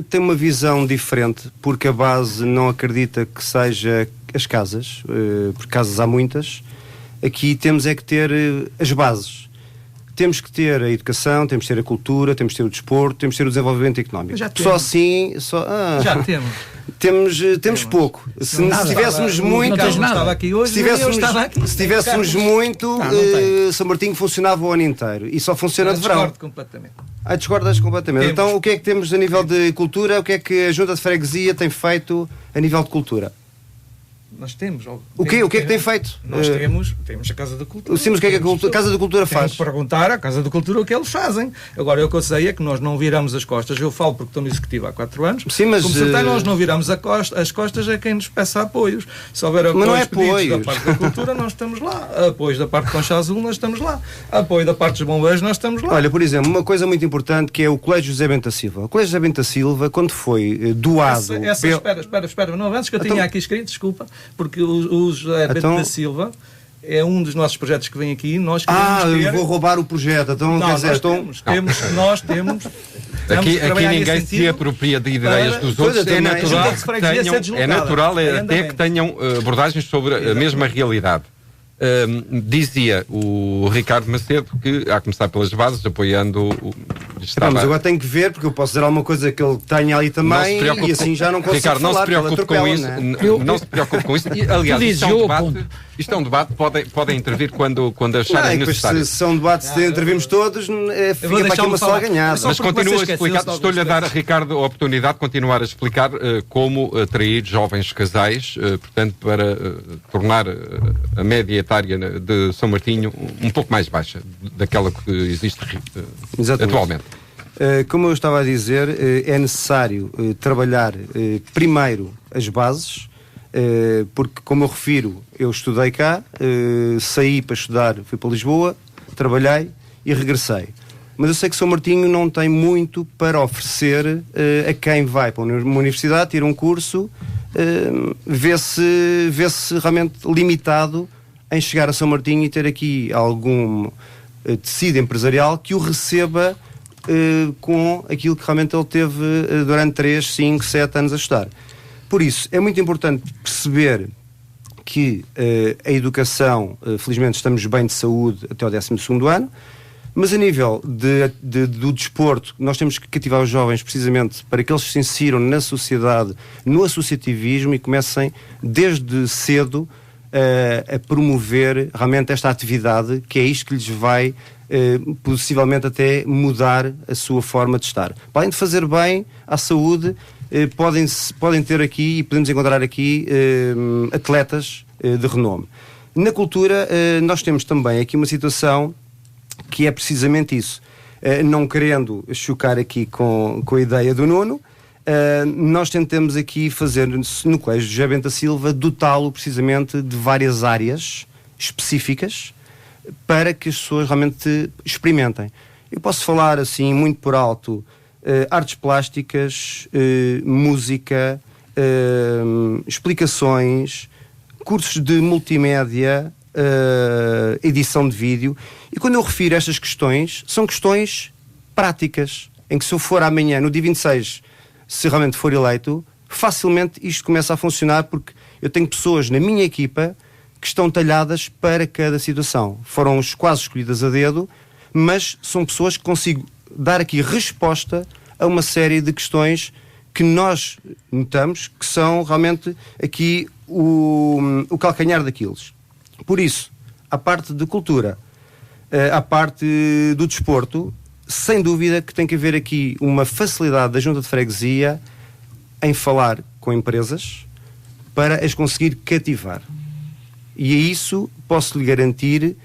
tem uma visão diferente, porque a base não acredita que seja as casas, porque casas há muitas. Aqui temos é que ter as bases. Temos que ter a educação, temos que ter a cultura, temos que ter o desporto, temos que ter o desenvolvimento económico. Só assim... Já temos. Temos pouco. Se tivéssemos muito... Se tivéssemos muito, São Martinho funcionava o ano inteiro. E só funciona de verão. Discordo completamente. Discordas completamente. Temos. Então, o que é que temos a nível de cultura? O que é que a Junta de Freguesia tem feito a nível de cultura? Nós temos. O que é que tem feito? Nós temos a Casa da Cultura. Sim, mas o que é que a Casa da Cultura faz? Temos que perguntar à Casa da Cultura o que eles fazem. Agora, o que eu sei é que nós não viramos as costas. Eu falo porque estou no Executivo há 4 anos. Sim, mas... Como se nós não viramos as costas a quem nos peça apoios. Se houver apoios da parte da Cultura, nós estamos lá. Apoios da parte de Concha Azul, nós estamos lá. Apoio da parte dos bombeiros, nós estamos lá. Olha, por exemplo, uma coisa muito importante que é o Colégio José Bento da Silva. O Colégio José Bento da Silva, quando foi doado... Espera. Não avances, que eu tinha aqui escrito, desculpa, porque o José Bento da Silva é um dos nossos projetos que vem aqui. Nós eu vou roubar o projeto. Então, nós temos. Aqui ninguém se apropria de ideias dos outros. É natural até que tenham abordagens sobre a mesma realidade. Dizia o Ricardo Macedo que há a começar pelas bases, apoiando mas agora tenho que ver, porque eu posso dizer alguma coisa que ele tenha ali também e assim já não consigo Ricardo, falar. Não se preocupe com isso. Não se preocupe com isso. Aliás, isto é um debate, podem intervir quando acharem necessário. Se são debates de intervirmos todos, fica para aqui uma só ganhada. Mas continua a explicar, estou-lhe a dar, Ricardo, a oportunidade de continuar a explicar como atrair jovens casais, portanto, para tornar a média etária de São Martinho um pouco mais baixa daquela que existe atualmente. Como eu estava a dizer, é necessário trabalhar primeiro as bases, porque, como eu refiro, eu estudei cá, saí para estudar, fui para Lisboa, trabalhei e regressei. Mas eu sei que São Martinho não tem muito para oferecer a quem vai para uma universidade, tira um curso, vê-se realmente limitado em chegar a São Martinho e ter aqui algum tecido empresarial que o receba com aquilo que realmente ele teve durante 3, 5, 7 anos a estudar. Por isso, é muito importante perceber que a educação, felizmente estamos bem de saúde até ao 12º ano, mas a nível do desporto, nós temos que cativar os jovens precisamente para que eles se insiram na sociedade, no associativismo e comecem desde cedo a promover realmente esta atividade, que é isto que lhes vai possivelmente até mudar a sua forma de estar. Além de fazer bem à saúde, podem ter aqui, e podemos encontrar aqui, atletas de renome. Na cultura, nós temos também aqui uma situação que é precisamente isso. Não querendo chocar aqui com a ideia do Nuno, nós tentamos aqui fazer, no Colégio José Bento da Silva, dotá-lo precisamente de várias áreas específicas para que as pessoas realmente experimentem. Eu posso falar assim, muito por alto, artes plásticas, música, explicações, cursos de multimédia, edição de vídeo. E quando eu refiro a estas questões, são questões práticas, em que se eu for amanhã, no dia 26, se realmente for eleito, facilmente isto começa a funcionar, porque eu tenho pessoas na minha equipa que estão talhadas para cada situação. Foram quase escolhidas a dedo, mas são pessoas que consigo dar aqui resposta a uma série de questões que nós notamos que são realmente aqui o calcanhar daqueles. Por isso, a parte de cultura, a parte do desporto, sem dúvida que tem que haver aqui uma facilidade da Junta de Freguesia em falar com empresas para as conseguir cativar. E a isso posso lhe garantir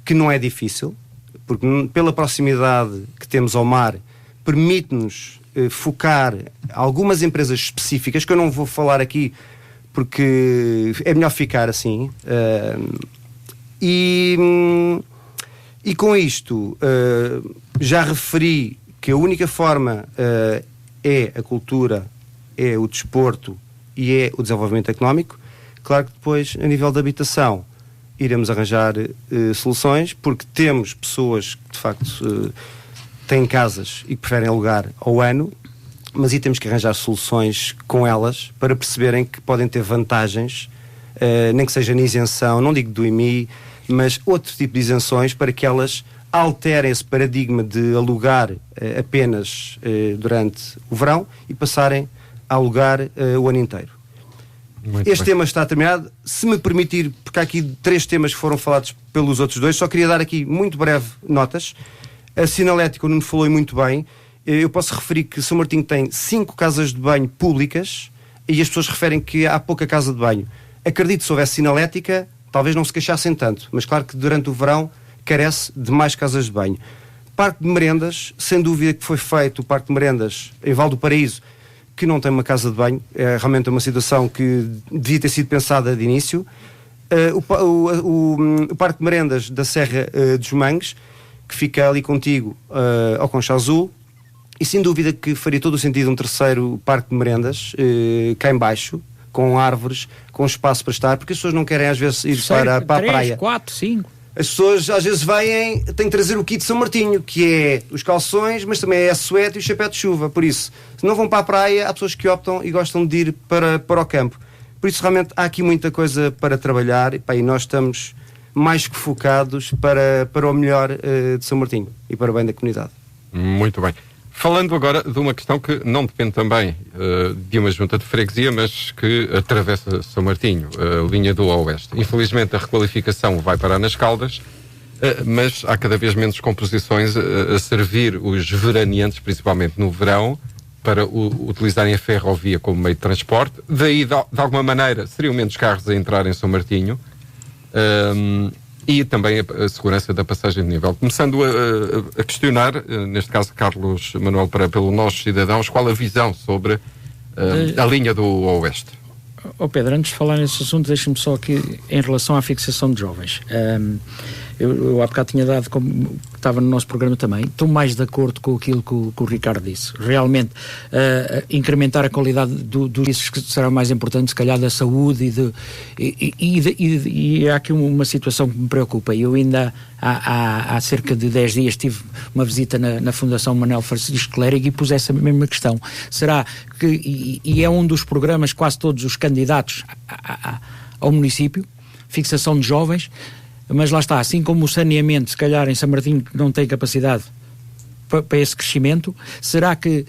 que não é difícil, porque pela proximidade que temos ao mar, permite-nos focar algumas empresas específicas, que eu não vou falar aqui porque é melhor ficar assim. E com isto, já referi que a única forma é a cultura, é o desporto e é o desenvolvimento económico. Claro que depois, a nível de habitação, iremos arranjar soluções, porque temos pessoas que, de facto, têm casas e que preferem alugar ao ano, mas aí temos que arranjar soluções com elas para perceberem que podem ter vantagens, nem que seja na isenção, não digo do IMI, mas outro tipo de isenções, para que elas alterem esse paradigma de alugar apenas durante o verão e passarem a alugar o ano inteiro. Este tema está terminado. Se me permitir, porque há aqui 3 temas que foram falados pelos outros 2, só queria dar aqui muito breve notas. A sinalética, o Nuno falou muito bem. Eu posso referir que São Martinho tem 5 casas de banho públicas e as pessoas referem que há pouca casa de banho. Acredito que se houvesse sinalética, talvez não se queixassem tanto, mas claro que durante o verão carece de mais casas de banho. Parque de merendas, sem dúvida que foi feito o Parque de Merendas em Val do Paraíso, que não tem uma casa de banho. É realmente uma situação que devia ter sido pensada de início. O Parque de Merendas da Serra dos Mangues, que fica ali contigo ao Concha Azul, e sem dúvida que faria todo o sentido um terceiro Parque de Merendas cá em baixo, com árvores, com espaço para estar, porque as pessoas não querem às vezes ir para a praia. 3, 4, 5. As pessoas às vezes têm que trazer o kit de São Martinho, que é os calções, mas também é a suéte e o chapéu de chuva. Por isso, se não vão para a praia, há pessoas que optam e gostam de ir para o campo. Por isso, realmente, há aqui muita coisa para trabalhar e nós estamos mais que focados para o melhor de São Martinho e para o bem da comunidade. Muito bem. Falando agora de uma questão que não depende também de uma junta de freguesia, mas que atravessa São Martinho, a linha do Oeste. Infelizmente a requalificação vai parar nas Caldas, mas há cada vez menos composições a servir os veraneantes, principalmente no verão, para utilizarem a ferrovia como meio de transporte. Daí, de alguma maneira, seriam menos carros a entrar em São Martinho. E também a segurança da passagem de nível. Começando a questionar, neste caso Carlos Manuel Pereira, pelo Nossos Cidadãos, qual a visão sobre a linha do Oeste? Pedro, antes de falar nesse assunto, deixa-me só aqui, em relação à fixação de jovens. Eu há bocado tinha dado, como estava no nosso programa também, estou mais de acordo com aquilo que o Ricardo disse. Realmente, incrementar a qualidade dos serviços, que será mais importante, se calhar, da saúde e há aqui uma situação que me preocupa. Eu ainda há cerca de 10 dias tive uma visita na Fundação Manuel Francisco Clérigo e pus essa mesma questão. Será que, e é um dos programas, quase todos os candidatos ao município, fixação de jovens, mas lá está, assim como o saneamento, se calhar em São Martinho não tem capacidade para esse crescimento, será que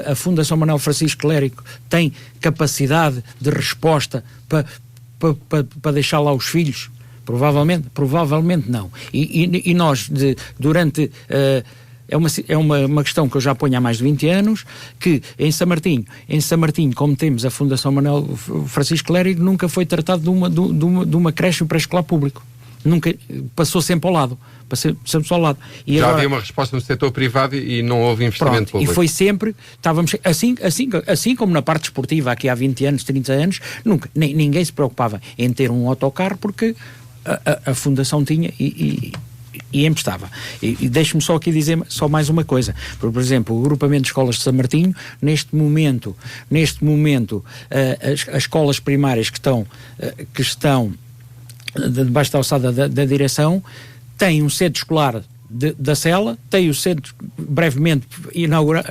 a Fundação Manuel Francisco Clérigo tem capacidade de resposta para deixar lá os filhos, Provavelmente não. E nós, durante... É uma questão que eu já ponho há mais de 20 anos, que em São Martinho, como temos a Fundação Manuel Francisco Lérigo, nunca foi tratado de uma creche pré-escolar público. Nunca, passou sempre ao lado. E já agora, havia uma resposta no setor privado e não houve investimento público. E foi sempre, estávamos assim como na parte esportiva, aqui há 20 anos, 30 anos, ninguém se preocupava em ter um autocarro, porque a Fundação tinha e emprestava. E deixe-me só aqui dizer só mais uma coisa. Por exemplo, o agrupamento de escolas de São Martinho, neste momento as escolas primárias que estão debaixo da alçada da direção têm um centro escolar da Cela, tem o centro brevemente inaugurado,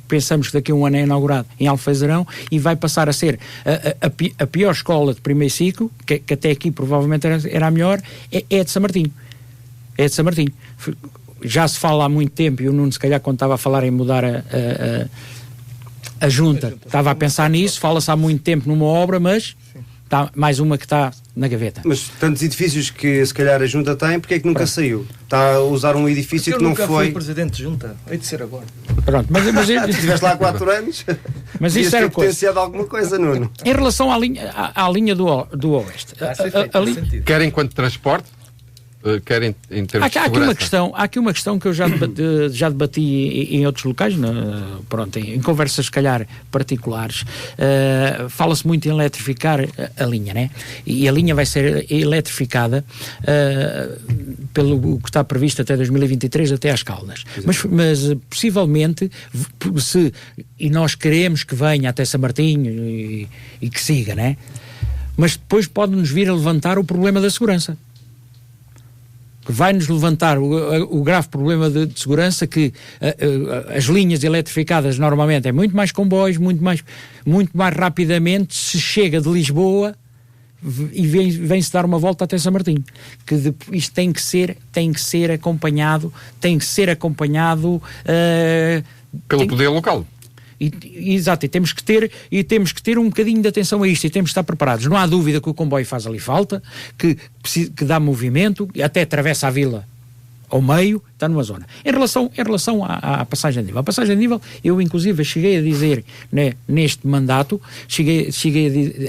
pensamos que daqui a um ano é inaugurado em Alfeizarão, e vai passar a ser a pior escola de primeiro ciclo, que até aqui provavelmente era a melhor, é de São Martinho. É de São Martinho. Já se fala há muito tempo, e o Nuno, se calhar, quando estava a falar em mudar a junta, estava a pensar nisso, fala-se há muito tempo numa obra, mas está mais uma que está na gaveta. Mas tantos edifícios que se calhar a junta tem, porque é que nunca saiu? Está a usar um edifício que não foi... Eu nunca fui presidente de junta, hei de ser agora. Pronto, mas estiveste lá há 4 anos, mas isso era potenciado alguma coisa, Nuno. Em relação à linha do Oeste, quer enquanto transporte, quer em termos de segurança. Há aqui uma questão que eu já debati em outros locais, em conversas, se calhar, particulares. Fala-se muito em eletrificar a linha, né? E a linha vai ser eletrificada pelo que está previsto até 2023, até às Caldas. Mas possivelmente, e nós queremos que venha até São Martinho e que siga, né? Mas depois pode-nos vir a levantar o problema da segurança. Vai-nos levantar o grave problema de segurança, que as linhas eletrificadas normalmente é muito mais comboios, muito mais rapidamente se chega de Lisboa e vem-se dar uma volta até São Martinho. Que isto tem que ser acompanhado pelo poder local. Exato, e temos que ter um bocadinho de atenção a isto, e temos que estar preparados. Não há dúvida que o comboio faz ali falta, que dá movimento, até atravessa a vila ao meio, está numa zona. Em relação à passagem de nível, eu inclusive cheguei a dizer, né, neste mandato, cheguei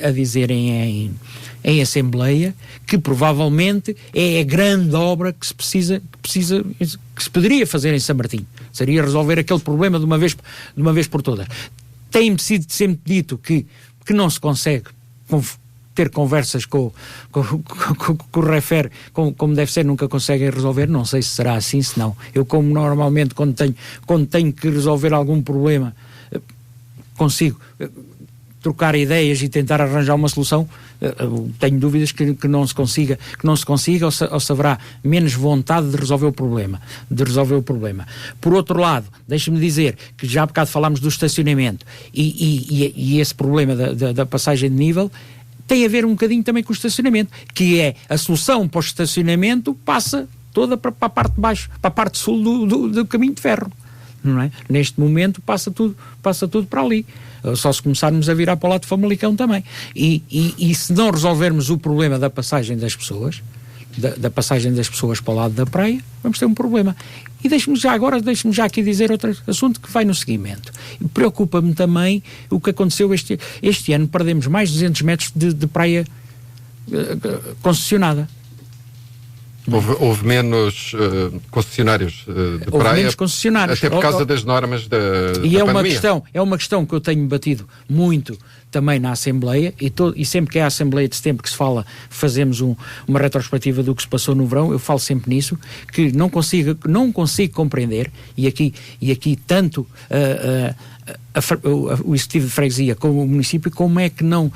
a dizer em Assembleia, que provavelmente é a grande obra que se poderia fazer em São Martinho. Seria resolver aquele problema de uma vez por todas. Tem sido sempre dito que não se consegue ter conversas com o refer, como deve ser, nunca conseguem resolver. Não sei se será assim, se não. Eu, como normalmente, quando tenho que resolver algum problema, consigo trocar ideias e tentar arranjar uma solução. Tenho dúvidas que não se consiga ou se haverá menos vontade de resolver o problema. Por outro lado, deixe-me dizer que já há bocado falámos do estacionamento e esse problema da passagem de nível tem a ver um bocadinho também com o estacionamento, que é a solução para o estacionamento passa toda para a parte de baixo, para a parte sul do caminho de ferro. Não é? Neste momento passa tudo para ali. Só se começarmos a virar para o lado de Famalicão também. E se não resolvermos o problema da passagem das pessoas, da passagem das pessoas para o lado da praia, vamos ter um problema. E deixe-me já aqui dizer outro assunto que vai no seguimento. Preocupa-me também o que aconteceu este ano. Perdemos mais de 200 metros de praia concessionada. Houve menos concessionários de praia, menos concessionários, até por causa das normas da pandemia. É uma questão que eu tenho batido muito também na Assembleia, e sempre que é a Assembleia de Setembro que se fala, fazemos uma retrospectiva do que se passou no verão. Eu falo sempre nisso, que não consigo compreender, e aqui tanto o Executivo de Freguesia como o município, como é que não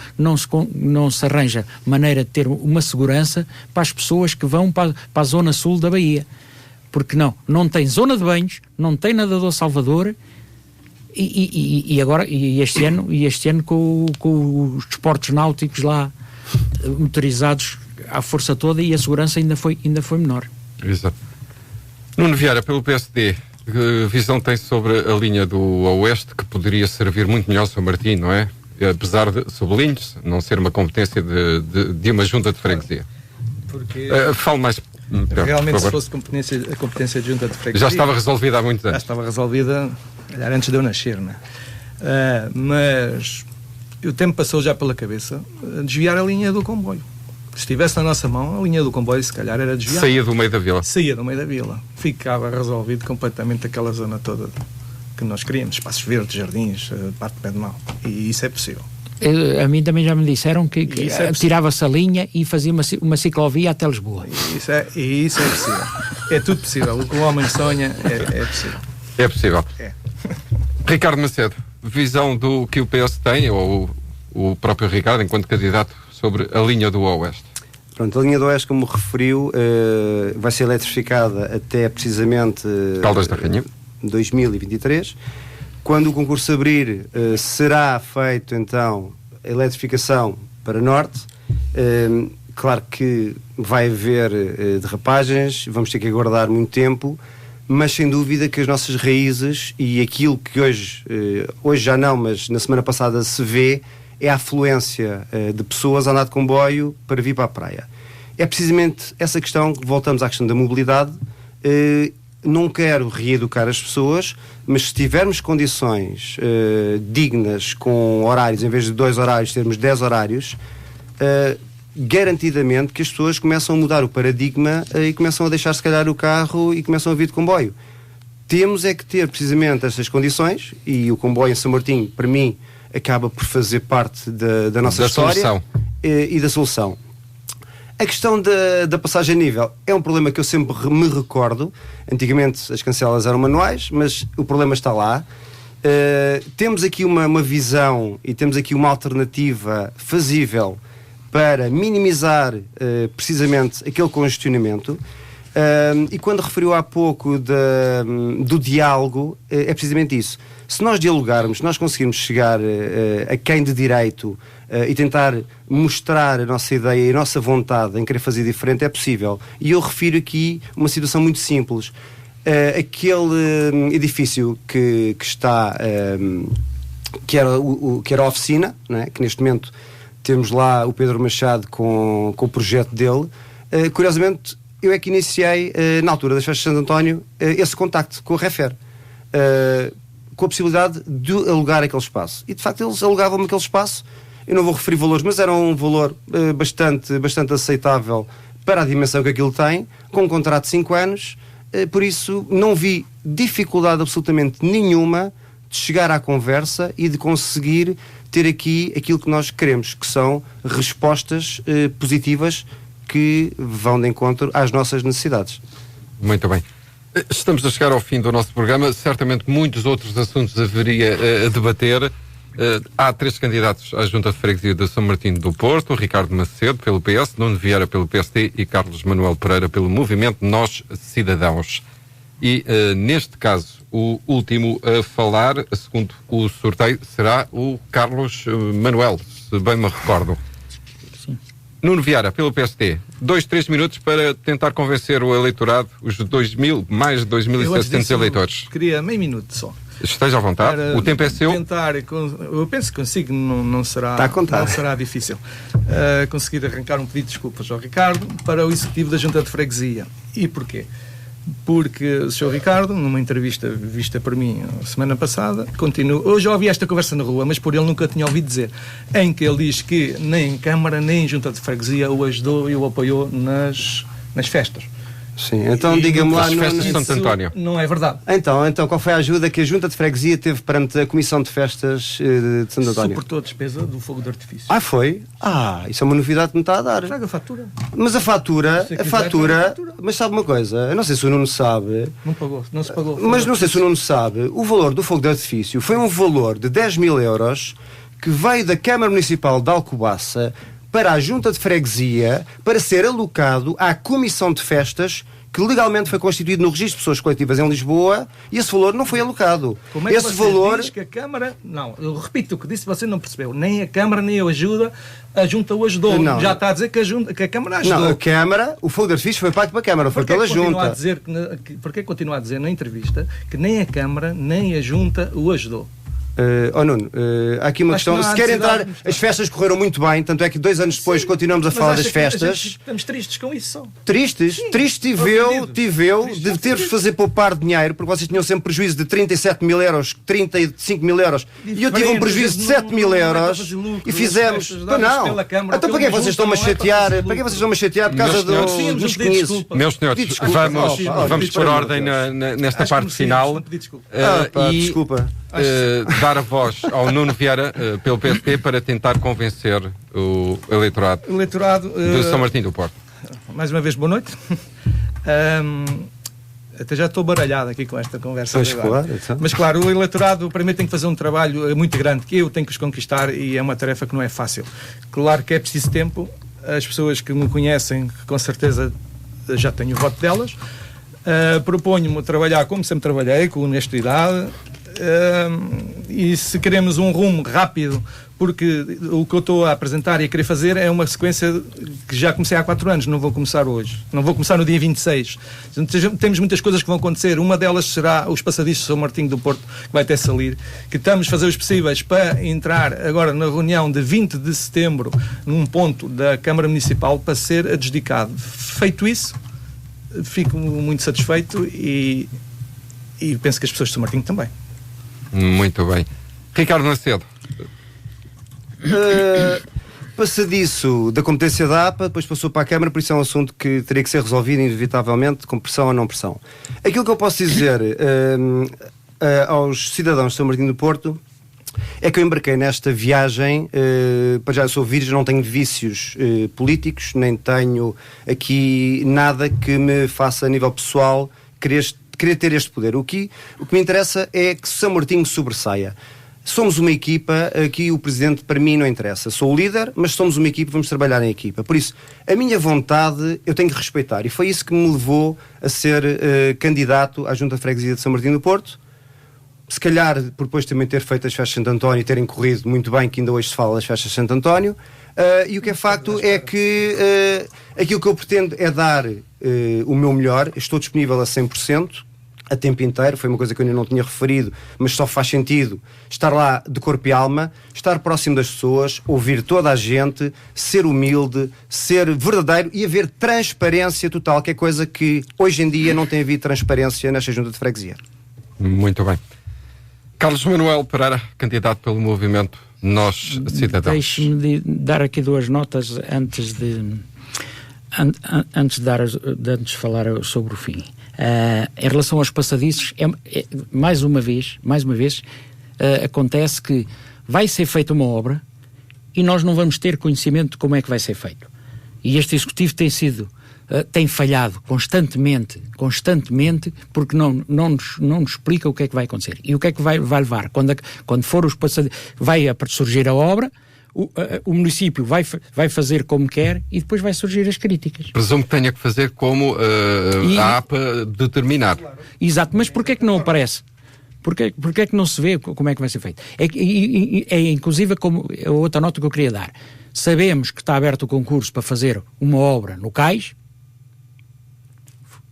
se arranja maneira de ter uma segurança para as pessoas que vão para a zona sul da Bahia, porque não tem zona de banhos, não tem nadador Salvador, e agora este ano com os desportos náuticos lá motorizados à força toda, e a segurança ainda foi menor. Exato. Nuno Vieira, pelo PSD, que visão tem sobre a linha do Oeste, que poderia servir muito melhor São Martinho, não é? Apesar de, sublinhos, não ser uma competência de uma junta de freguesia. Porque fale mais perto, realmente, se fosse a competência de junta de freguesia... Já estava resolvida há muitos anos. Já estava resolvida, calhar, antes de eu nascer, não é? Mas o tempo passou já pela cabeça desviar a linha do comboio. Se estivesse na nossa mão, a linha do comboio, se calhar, era desviar. Saía do meio da vila. Saía do meio da vila. Ficava resolvido completamente aquela zona toda que nós queríamos. Espaços verdes, jardins, parte de Pedmal. E isso é possível. A mim também já me disseram que tirava-se a linha e fazia uma ciclovia até Lisboa. Isso é possível. É tudo possível. O que o homem sonha é possível. É possível. É. Ricardo Macedo, visão do que o PS tem, ou o próprio Ricardo, enquanto candidato, sobre a linha do Oeste? Pronto, a linha do Oeste, como referiu, vai ser eletrificada até precisamente Caldas da Rainha 2023. Quando o concurso abrir, será feito então a eletrificação para Norte. Claro que vai haver derrapagens, vamos ter que aguardar muito tempo, mas sem dúvida que as nossas raízes e aquilo que hoje já não, mas na semana passada se vê, é a afluência de pessoas a andar de comboio para vir para a praia. É precisamente essa questão, voltamos à questão da mobilidade. Não quero reeducar as pessoas, mas se tivermos condições dignas, com horários, em vez de 2 horários, termos 10 horários, garantidamente que as pessoas começam a mudar o paradigma e começam a deixar, se calhar, o carro e começam a vir de comboio. Temos é que ter precisamente estas condições, e o comboio em São Martinho, para mim, acaba por fazer parte da nossa história solução. E da solução. A questão da passagem a nível é um problema que eu sempre me recordo. Antigamente as cancelas eram manuais, mas o problema está lá. Temos aqui uma visão e temos aqui uma alternativa fazível para minimizar precisamente aquele congestionamento. E quando referiu há pouco do diálogo, é precisamente isso. Se nós dialogarmos, nós conseguirmos chegar a quem de direito e tentar mostrar a nossa ideia e a nossa vontade em querer fazer diferente, é possível. E eu refiro aqui uma situação muito simples. Aquele edifício que está, que era a oficina, não é? Que neste momento temos lá o Pedro Machado com o projeto dele. Curiosamente, eu é que iniciei, na altura das festas de Santo António, esse contacto com a Refer, com a possibilidade de alugar aquele espaço. E de facto eles alugavam-me aquele espaço. Eu não vou referir valores, mas era um valor bastante aceitável para a dimensão que aquilo tem, com um contrato de 5 anos. Por isso não vi dificuldade absolutamente nenhuma de chegar à conversa e de conseguir ter aqui aquilo que nós queremos, que são respostas positivas que vão de encontro às nossas necessidades. Muito bem. Estamos a chegar ao fim do nosso programa. Certamente muitos outros assuntos haveria a debater. Há 3 candidatos à Junta de Freguesia de São Martinho do Porto: Ricardo Macedo pelo PS, Nuno Vieira pelo PSD e Carlos Manuel Pereira pelo Movimento Nós Cidadãos. E neste caso, o último a falar, segundo o sorteio, será o Carlos Manuel, se bem me recordo. Sim. Nuno Vieira pelo PSD, 2-3 minutos para tentar convencer o eleitorado, os mais de 2.700 eleitores. Queria meio minuto só. Esteja à vontade, o tempo é seu. Eu penso que consigo, não será difícil conseguir arrancar um pedido de desculpas ao Ricardo para o Executivo da Junta de Freguesia. E porquê? Porque o Sr. Ricardo, numa entrevista vista por mim semana passada, eu já ouvi esta conversa na rua, mas por ele nunca tinha ouvido dizer, em que ele diz que nem em Câmara nem em Junta de Freguesia o ajudou e o apoiou nas festas. Sim, então diga-me lá... As festas de Santo António. Não é verdade. Então, qual foi a ajuda que a Junta de Freguesia teve perante a Comissão de Festas de Santo António? Suportou a despesa do fogo de artifício. Ah, foi? Isso é uma novidade que me está a dar. Traga a fatura. Mas a fatura, mas sabe uma coisa, eu não sei se o Nuno sabe... Não se pagou. Mas não sei se o Nuno sabe, o valor do fogo de artifício foi um valor de 10.000 euros que veio da Câmara Municipal de Alcobaça para a Junta de Freguesia, para ser alocado à Comissão de Festas, que legalmente foi constituído no Registro de Pessoas Coletivas em Lisboa, e esse valor não foi alocado. Como é que você diz que a Câmara... Não, eu repito o que disse, você não percebeu. Nem a Câmara, nem a Junta o ajudou. Não. Já está a dizer que a Câmara ajudou. Não, a Câmara, o fogo de artifício foi pago pela Câmara, foi pela Junta. Porquê continua a dizer na entrevista que nem a Câmara, nem a Junta o ajudou? Nuno, há aqui uma questão. Se quer entrar, as festas correram muito bem, tanto é que 2 anos depois continuamos a falar das festas. Estamos tristes com isso só. Tristes? Sim. Triste tive eu de ter-vos fazer poupar dinheiro, porque vocês tinham sempre prejuízo de 37 mil euros, 35 mil euros, e eu tive um prejuízo de 7 mil euros e fizemos. Não! Então para que vocês estão-me a chatear? Para que vocês estão-me a chatear por causa dos quinhos? Meus senhores, vamos por ordem nesta parte final. Desculpa. Dar a voz ao Nuno Vieira pelo PSP para tentar convencer o eleitorado de São Martinho do Porto. Mais uma vez, boa noite. Até já estou baralhado aqui com esta conversa. Mas claro, o eleitorado primeiro tem que fazer um trabalho muito grande que eu tenho que os conquistar e é uma tarefa que não é fácil. Claro que é preciso tempo. As pessoas que me conhecem, que com certeza já tenho o voto delas, proponho-me trabalhar como sempre trabalhei, com honestidade. E se queremos um rumo rápido, porque o que eu estou a apresentar e a querer fazer é uma sequência que já comecei há 4 anos, não vou começar hoje, não vou começar no dia 26. Temos muitas coisas que vão acontecer, uma delas será os passadiços de São Martinho do Porto, que vai até salir, que estamos a fazer os possíveis para entrar agora na reunião de 20 de setembro num ponto da Câmara Municipal para ser adjudicado. Feito isso, fico muito satisfeito e penso que as pessoas de São Martinho também. Muito bem. Ricardo Macedo. Passadiço da competência da APA, depois passou para a Câmara, por isso é um assunto que teria que ser resolvido inevitavelmente, com pressão ou não pressão. Aquilo que eu posso dizer aos cidadãos de São Martinho do Porto é que eu embarquei nesta viagem, para já eu sou virgem, não tenho vícios políticos, nem tenho aqui nada que me faça a nível pessoal querer ter este poder. O que me interessa é que São Martinho sobressaia. Somos uma equipa, aqui o Presidente para mim não interessa. Sou o líder, mas somos uma equipa, vamos trabalhar em equipa. Por isso, a minha vontade eu tenho que respeitar. E foi isso que me levou a ser candidato à Junta de Freguesia de São Martinho do Porto. Se calhar, por depois também ter feito as festas de Santo António e terem corrido muito bem, que ainda hoje se fala das festas de Santo António. E o que é facto é que aquilo que eu pretendo é dar o meu melhor. Estou disponível a 100%. A tempo inteiro, foi uma coisa que eu ainda não tinha referido, mas só faz sentido estar lá de corpo e alma, estar próximo das pessoas, ouvir toda a gente, ser humilde, ser verdadeiro e haver transparência total, que é coisa que hoje em dia não tem havido transparência nesta Junta de Freguesia. Muito bem. Carlos Manuel Pereira, candidato pelo movimento Nós Cidadãos. Deixe-me dar aqui 2 notas antes de falar sobre o fim. Em relação aos passadiços, mais uma vez, acontece que vai ser feita uma obra e nós não vamos ter conhecimento de como é que vai ser feito. E este Executivo tem falhado constantemente, porque não nos explica o que é que vai acontecer. E o que é que vai levar? Quando for os passadiços, vai surgir a obra, o município vai fazer como quer e depois vai surgir as críticas. Presumo que tenha que fazer como a APA determinar. Exato, mas porquê é que não aparece? Porquê é que não se vê como é que vai ser feito? Inclusive, como a outra nota que eu queria dar. Sabemos que está aberto o concurso para fazer uma obra no Cais.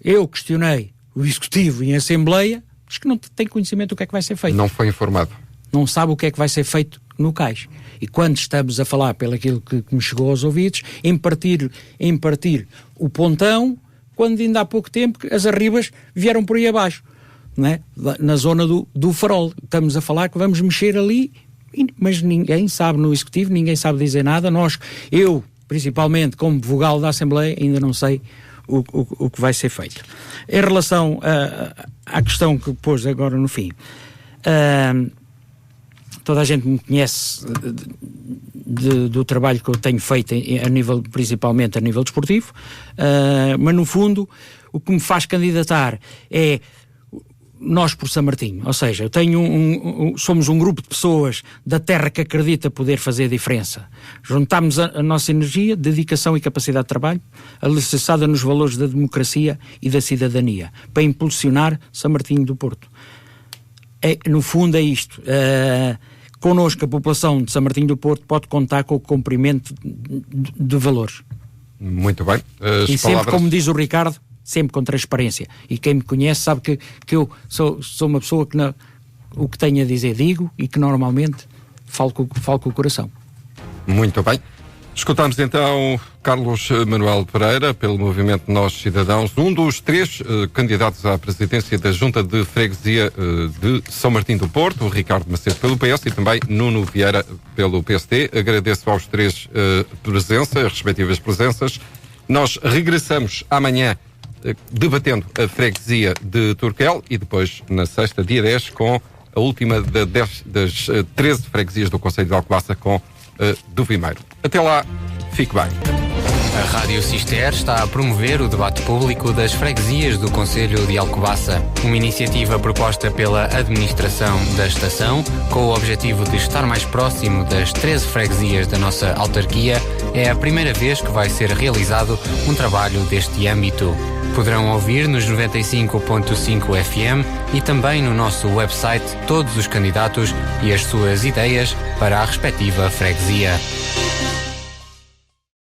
Eu questionei o Executivo em Assembleia, diz que não tem conhecimento do que é que vai ser feito. Não foi informado. Não sabe o que é que vai ser feito no Cais. E quando estamos a falar pelo aquilo que me chegou aos ouvidos, em partir o pontão, quando ainda há pouco tempo as arribas vieram por aí abaixo, não é? Na zona do farol. Estamos a falar que vamos mexer ali, mas ninguém sabe no Executivo, ninguém sabe dizer nada. Eu, principalmente como vogal da Assembleia, ainda não sei o que vai ser feito. Em relação à questão que pôs agora no fim, toda a gente me conhece do trabalho que eu tenho feito principalmente a nível desportivo, mas no fundo o que me faz candidatar é Nós por São Martinho, ou seja, eu somos um grupo de pessoas da terra que acredita poder fazer a diferença. Juntamos a nossa energia, dedicação e capacidade de trabalho, alicerçada nos valores da democracia e da cidadania, para impulsionar São Martinho do Porto. No fundo é isto. Connosco a população de São Martinho do Porto pode contar com o cumprimento de valores. Muito bem. E sempre, como diz o Ricardo, sempre com transparência. E quem me conhece sabe que eu sou uma pessoa que o que tenho a dizer digo e que normalmente falo com o coração. Muito bem. Escutamos então Carlos Manuel Pereira, pelo movimento Nós Cidadãos, um dos 3 candidatos à presidência da Junta de Freguesia de São Martim do Porto, o Ricardo Macedo pelo PS e também Nuno Vieira pelo PSD. Agradeço aos 3 as respectivas presenças. Nós regressamos amanhã debatendo a freguesia de Turquel e depois na sexta, dia 10, com a última das 13 freguesias do Concelho de Alcobaça, com do Vimeiro. Até lá, fique bem. A Rádio Cister está a promover o debate público das freguesias do Concelho de Alcobaça, uma iniciativa proposta pela administração da estação, com o objetivo de estar mais próximo das 13 freguesias da nossa autarquia. É a primeira vez que vai ser realizado um trabalho deste âmbito. Poderão ouvir nos 95.5 FM e também no nosso website todos os candidatos e as suas ideias para a respectiva freguesia.